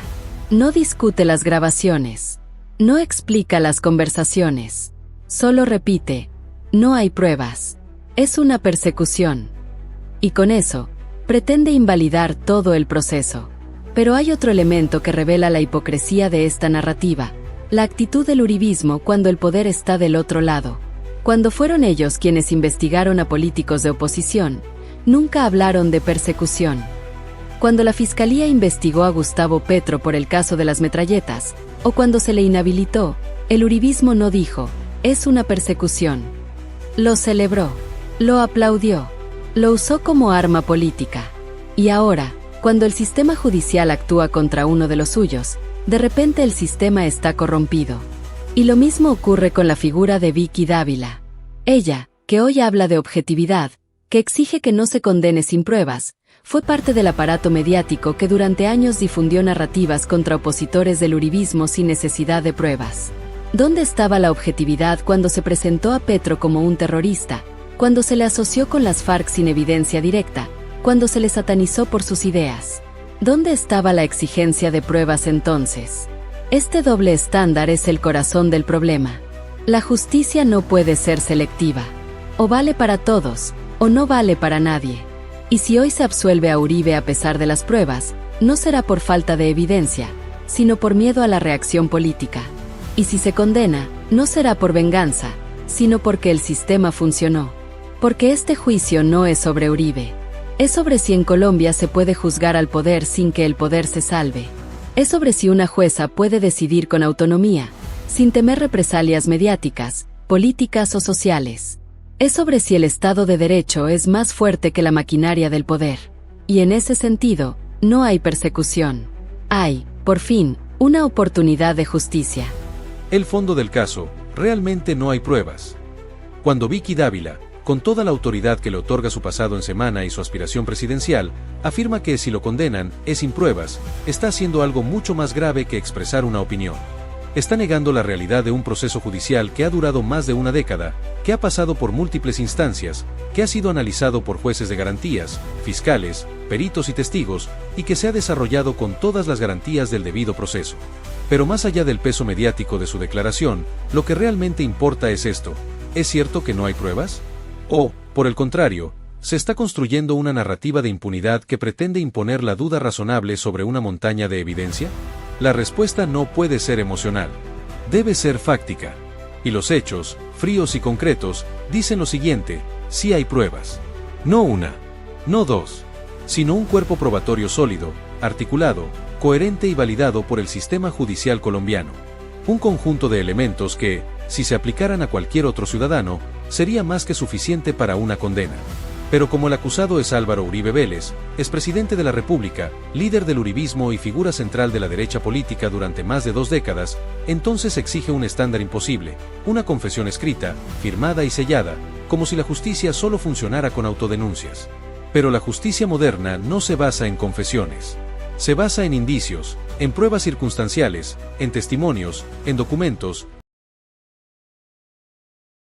S1: No discute las grabaciones. No explica las conversaciones. Solo repite, no hay pruebas. Es una persecución. Y con eso, pretende invalidar todo el proceso. Pero hay otro elemento que revela la hipocresía de esta narrativa: la actitud del uribismo cuando el poder está del otro lado. Cuando fueron ellos quienes investigaron a políticos de oposición, nunca hablaron de persecución. Cuando la Fiscalía investigó a Gustavo Petro por el caso de las metralletas, o cuando se le inhabilitó, el uribismo no dijo, es una persecución. Lo celebró, lo aplaudió, lo usó como arma política. Y ahora, cuando el sistema judicial actúa contra uno de los suyos, de repente el sistema está corrompido. Y lo mismo ocurre con la figura de Vicky Dávila. Ella, que hoy habla de objetividad, que exige que no se condene sin pruebas, fue parte del aparato mediático que durante años difundió narrativas contra opositores del uribismo sin necesidad de pruebas. ¿Dónde estaba la objetividad cuando se presentó a Petro como un terrorista, cuando se le asoció con las FARC sin evidencia directa, cuando se le satanizó por sus ideas? ¿Dónde estaba la exigencia de pruebas entonces? Este doble estándar es el corazón del problema. La justicia no puede ser selectiva. O vale para todos, o no vale para nadie. Y si hoy se absuelve a Uribe a pesar de las pruebas, no será por falta de evidencia, sino por miedo a la reacción política. Y si se condena, no será por venganza, sino porque el sistema funcionó. Porque este juicio no es sobre Uribe. Es sobre si en Colombia se puede juzgar al poder sin que el poder se salve. Es sobre si una jueza puede decidir con autonomía, sin temer represalias mediáticas, políticas o sociales. Es sobre si el Estado de Derecho es más fuerte que la maquinaria del poder. Y en ese sentido, no hay persecución. Hay, por fin, una oportunidad de justicia.
S2: El fondo del caso, realmente no hay pruebas. Cuando Vicky Dávila, con toda la autoridad que le otorga su pasado en Semana y su aspiración presidencial, afirma que si lo condenan, es sin pruebas, está haciendo algo mucho más grave que expresar una opinión. Está negando la realidad de un proceso judicial que ha durado más de una década, que ha pasado por múltiples instancias, que ha sido analizado por jueces de garantías, fiscales, peritos y testigos, y que se ha desarrollado con todas las garantías del debido proceso. Pero más allá del peso mediático de su declaración, lo que realmente importa es esto: ¿es cierto que no hay pruebas? O, por el contrario, ¿se está construyendo una narrativa de impunidad que pretende imponer la duda razonable sobre una montaña de evidencia? La respuesta no puede ser emocional. Debe ser fáctica. Y los hechos, fríos y concretos, dicen lo siguiente: sí hay pruebas. No una, no dos, sino un cuerpo probatorio sólido, articulado, coherente y validado por el sistema judicial colombiano. Un conjunto de elementos que, si se aplicaran a cualquier otro ciudadano, sería más que suficiente para una condena. Pero como el acusado es Álvaro Uribe Vélez, expresidente de la República, líder del uribismo y figura central de la derecha política durante más de 2 décadas, entonces exige un estándar imposible, una confesión escrita, firmada y sellada, como si la justicia solo funcionara con autodenuncias. Pero la justicia moderna no se basa en confesiones. Se basa en indicios, en pruebas circunstanciales, en testimonios, en documentos,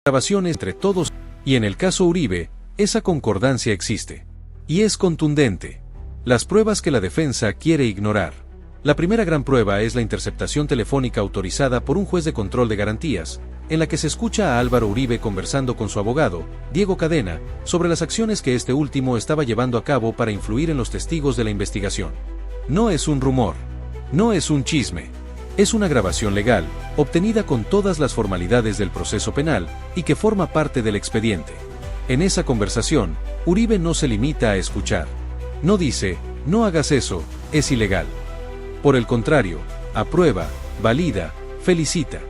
S2: grabaciones entre todos, y en el caso Uribe, esa concordancia existe. Y es contundente. Las pruebas que la defensa quiere ignorar. La primera gran prueba es la interceptación telefónica autorizada por un juez de control de garantías, en la que se escucha a Álvaro Uribe conversando con su abogado, Diego Cadena, sobre las acciones que este último estaba llevando a cabo para influir en los testigos de la investigación. No es un rumor. No es un chisme. Es una grabación legal, obtenida con todas las formalidades del proceso penal, y que forma parte del expediente. En esa conversación, Uribe no se limita a escuchar. No dice: no hagas eso, es ilegal. Por el contrario, aprueba, valida, felicita.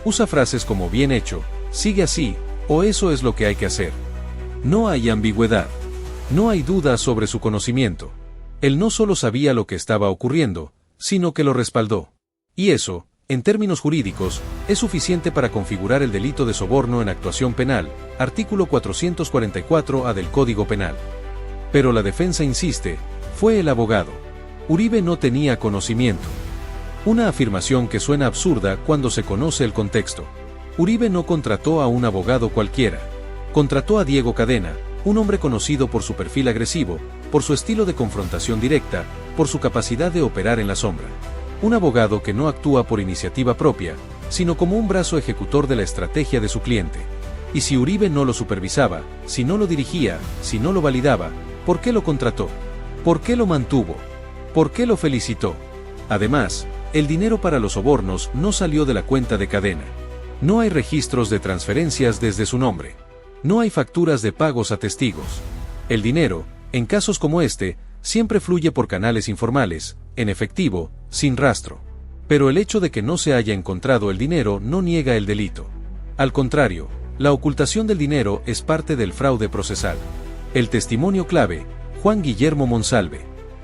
S2: Usa frases como bien hecho, sigue así, o eso es lo que hay que hacer. No hay ambigüedad. No hay duda sobre su conocimiento. Él no solo sabía lo que estaba ocurriendo, sino que lo respaldó. Y eso, en términos jurídicos, es suficiente para configurar el delito de soborno en actuación penal, artículo 444-A del Código Penal. Pero la defensa insiste: fue el abogado. Uribe no tenía conocimiento. Una afirmación que suena absurda cuando se conoce el contexto. Uribe no contrató a un abogado cualquiera. Contrató a Diego Cadena, un hombre conocido por su perfil agresivo, por su estilo de confrontación directa, por su capacidad de operar en la sombra. Un abogado que no actúa por iniciativa propia, sino como un brazo ejecutor de la estrategia de su cliente. Y si Uribe no lo supervisaba, si no lo dirigía, si no lo validaba, ¿por qué lo contrató? ¿Por qué lo mantuvo? ¿Por qué lo felicitó? Además, el dinero para los sobornos no salió de la cuenta de Cadena. No hay registros de transferencias desde su nombre. No hay facturas de pagos a testigos. El dinero, en casos como este, siempre fluye por canales informales, en efectivo, sin rastro. Pero el hecho de que no se haya encontrado el dinero no niega el delito. Al contrario, la ocultación del dinero es parte del fraude procesal. El testimonio clave: Juan Guillermo Monsalve.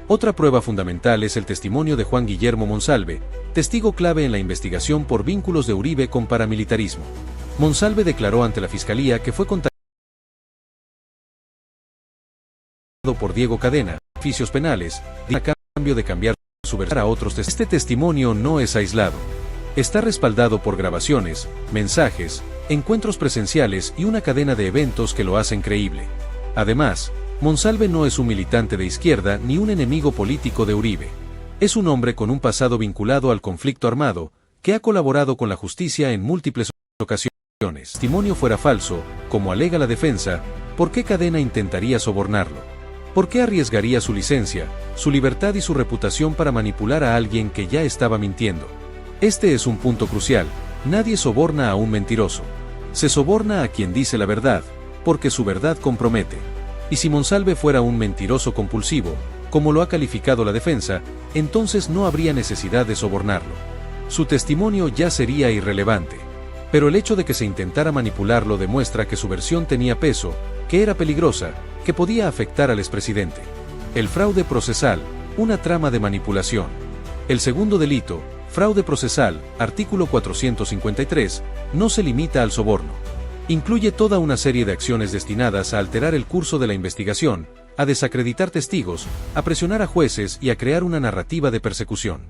S2: Otra prueba fundamental es el testimonio de Juan Guillermo Monsalve, testigo clave en la investigación por vínculos de Uribe con paramilitarismo. Monsalve declaró ante la Fiscalía que fue contactado por Diego Cadena, beneficios penales, a cambio de cambiar su versión a otros testigos. Este testimonio no es aislado. Está respaldado por grabaciones, mensajes, encuentros presenciales y una cadena de eventos que lo hacen creíble. Además, Monsalve no es un militante de izquierda ni un enemigo político de Uribe. Es un hombre con un pasado vinculado al conflicto armado, que ha colaborado con la justicia en múltiples ocasiones. Si el testimonio fuera falso, como alega la defensa, ¿por qué Cadena intentaría sobornarlo? ¿Por qué arriesgaría su licencia, su libertad y su reputación para manipular a alguien que ya estaba mintiendo? Este es un punto crucial. Nadie soborna a un mentiroso. Se soborna a quien dice la verdad, porque su verdad compromete. Y si Monsalve fuera un mentiroso compulsivo, como lo ha calificado la defensa, entonces no habría necesidad de sobornarlo. Su testimonio ya sería irrelevante. Pero el hecho de que se intentara manipularlo demuestra que su versión tenía peso, que era peligrosa, que podía afectar al expresidente. El fraude procesal, una trama de manipulación. El segundo delito, fraude procesal, artículo 453, no se limita al soborno. Incluye toda una serie de acciones destinadas a alterar el curso de la investigación, a desacreditar testigos, a presionar a jueces y a crear una narrativa de persecución.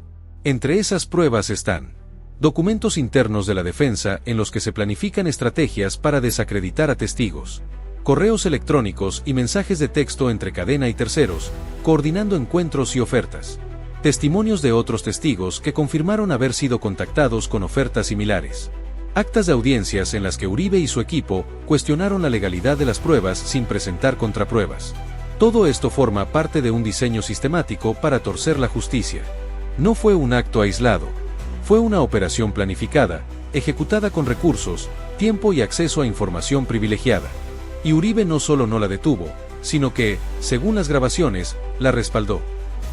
S2: Entre esas pruebas están documentos internos de la defensa en los que se planifican estrategias para desacreditar a testigos, correos electrónicos y mensajes de texto entre Cadena y terceros, coordinando encuentros y ofertas, testimonios de otros testigos que confirmaron haber sido contactados con ofertas similares, actas de audiencias en las que Uribe y su equipo cuestionaron la legalidad de las pruebas sin presentar contrapruebas. Todo esto forma parte de un diseño sistemático para torcer la justicia. No fue un acto aislado. Fue una operación planificada, ejecutada con recursos, tiempo y acceso a información privilegiada. Y Uribe no solo no la detuvo, sino que, según las grabaciones, la respaldó.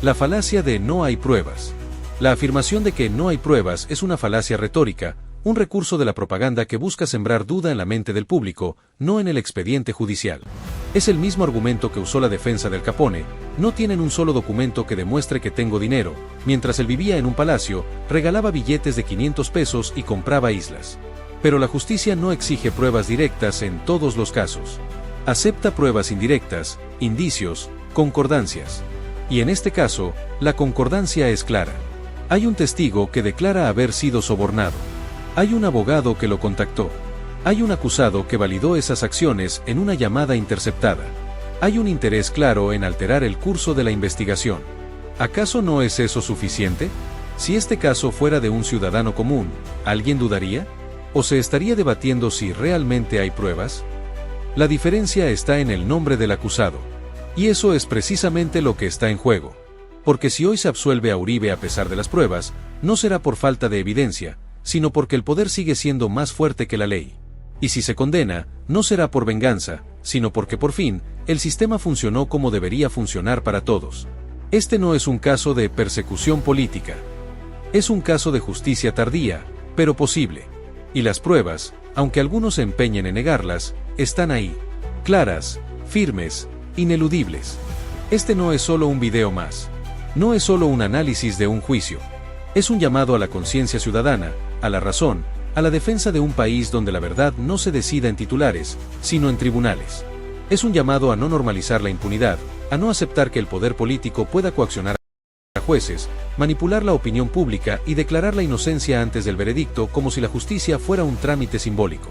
S2: La falacia de no hay pruebas. La afirmación de que no hay pruebas es una falacia retórica, un recurso de la propaganda que busca sembrar duda en la mente del público, no en el expediente judicial. Es el mismo argumento que usó la defensa del Capone: no tienen un solo documento que demuestre que tengo dinero. Mientras él vivía en un palacio, regalaba billetes de 500 pesos y compraba islas. Pero la justicia no exige pruebas directas en todos los casos. Acepta pruebas indirectas, indicios, concordancias. Y en este caso, la concordancia es clara. Hay un testigo que declara haber sido sobornado. Hay un abogado que lo contactó. Hay un acusado que validó esas acciones en una llamada interceptada. Hay un interés claro en alterar el curso de la investigación. ¿Acaso no es eso suficiente? Si este caso fuera de un ciudadano común, ¿alguien dudaría? ¿O se estaría debatiendo si realmente hay pruebas? La diferencia está en el nombre del acusado. Y eso es precisamente lo que está en juego. Porque si hoy se absuelve a Uribe a pesar de las pruebas, no será por falta de evidencia, sino porque el poder sigue siendo más fuerte que la ley. Y si se condena, no será por venganza, sino porque por fin, el sistema funcionó como debería funcionar para todos. Este no es un caso de persecución política. Es un caso de justicia tardía, pero posible. Y las pruebas, aunque algunos se empeñen en negarlas, están ahí. Claras, firmes, ineludibles. Este no es solo un video más. No es solo un análisis de un juicio. Es un llamado a la conciencia ciudadana, a la razón, a la defensa de un país donde la verdad no se decida en titulares, sino en tribunales. Es un llamado a no normalizar la impunidad, a no aceptar que el poder político pueda coaccionar a jueces, manipular la opinión pública y declarar la inocencia antes del veredicto como si la justicia fuera un trámite simbólico.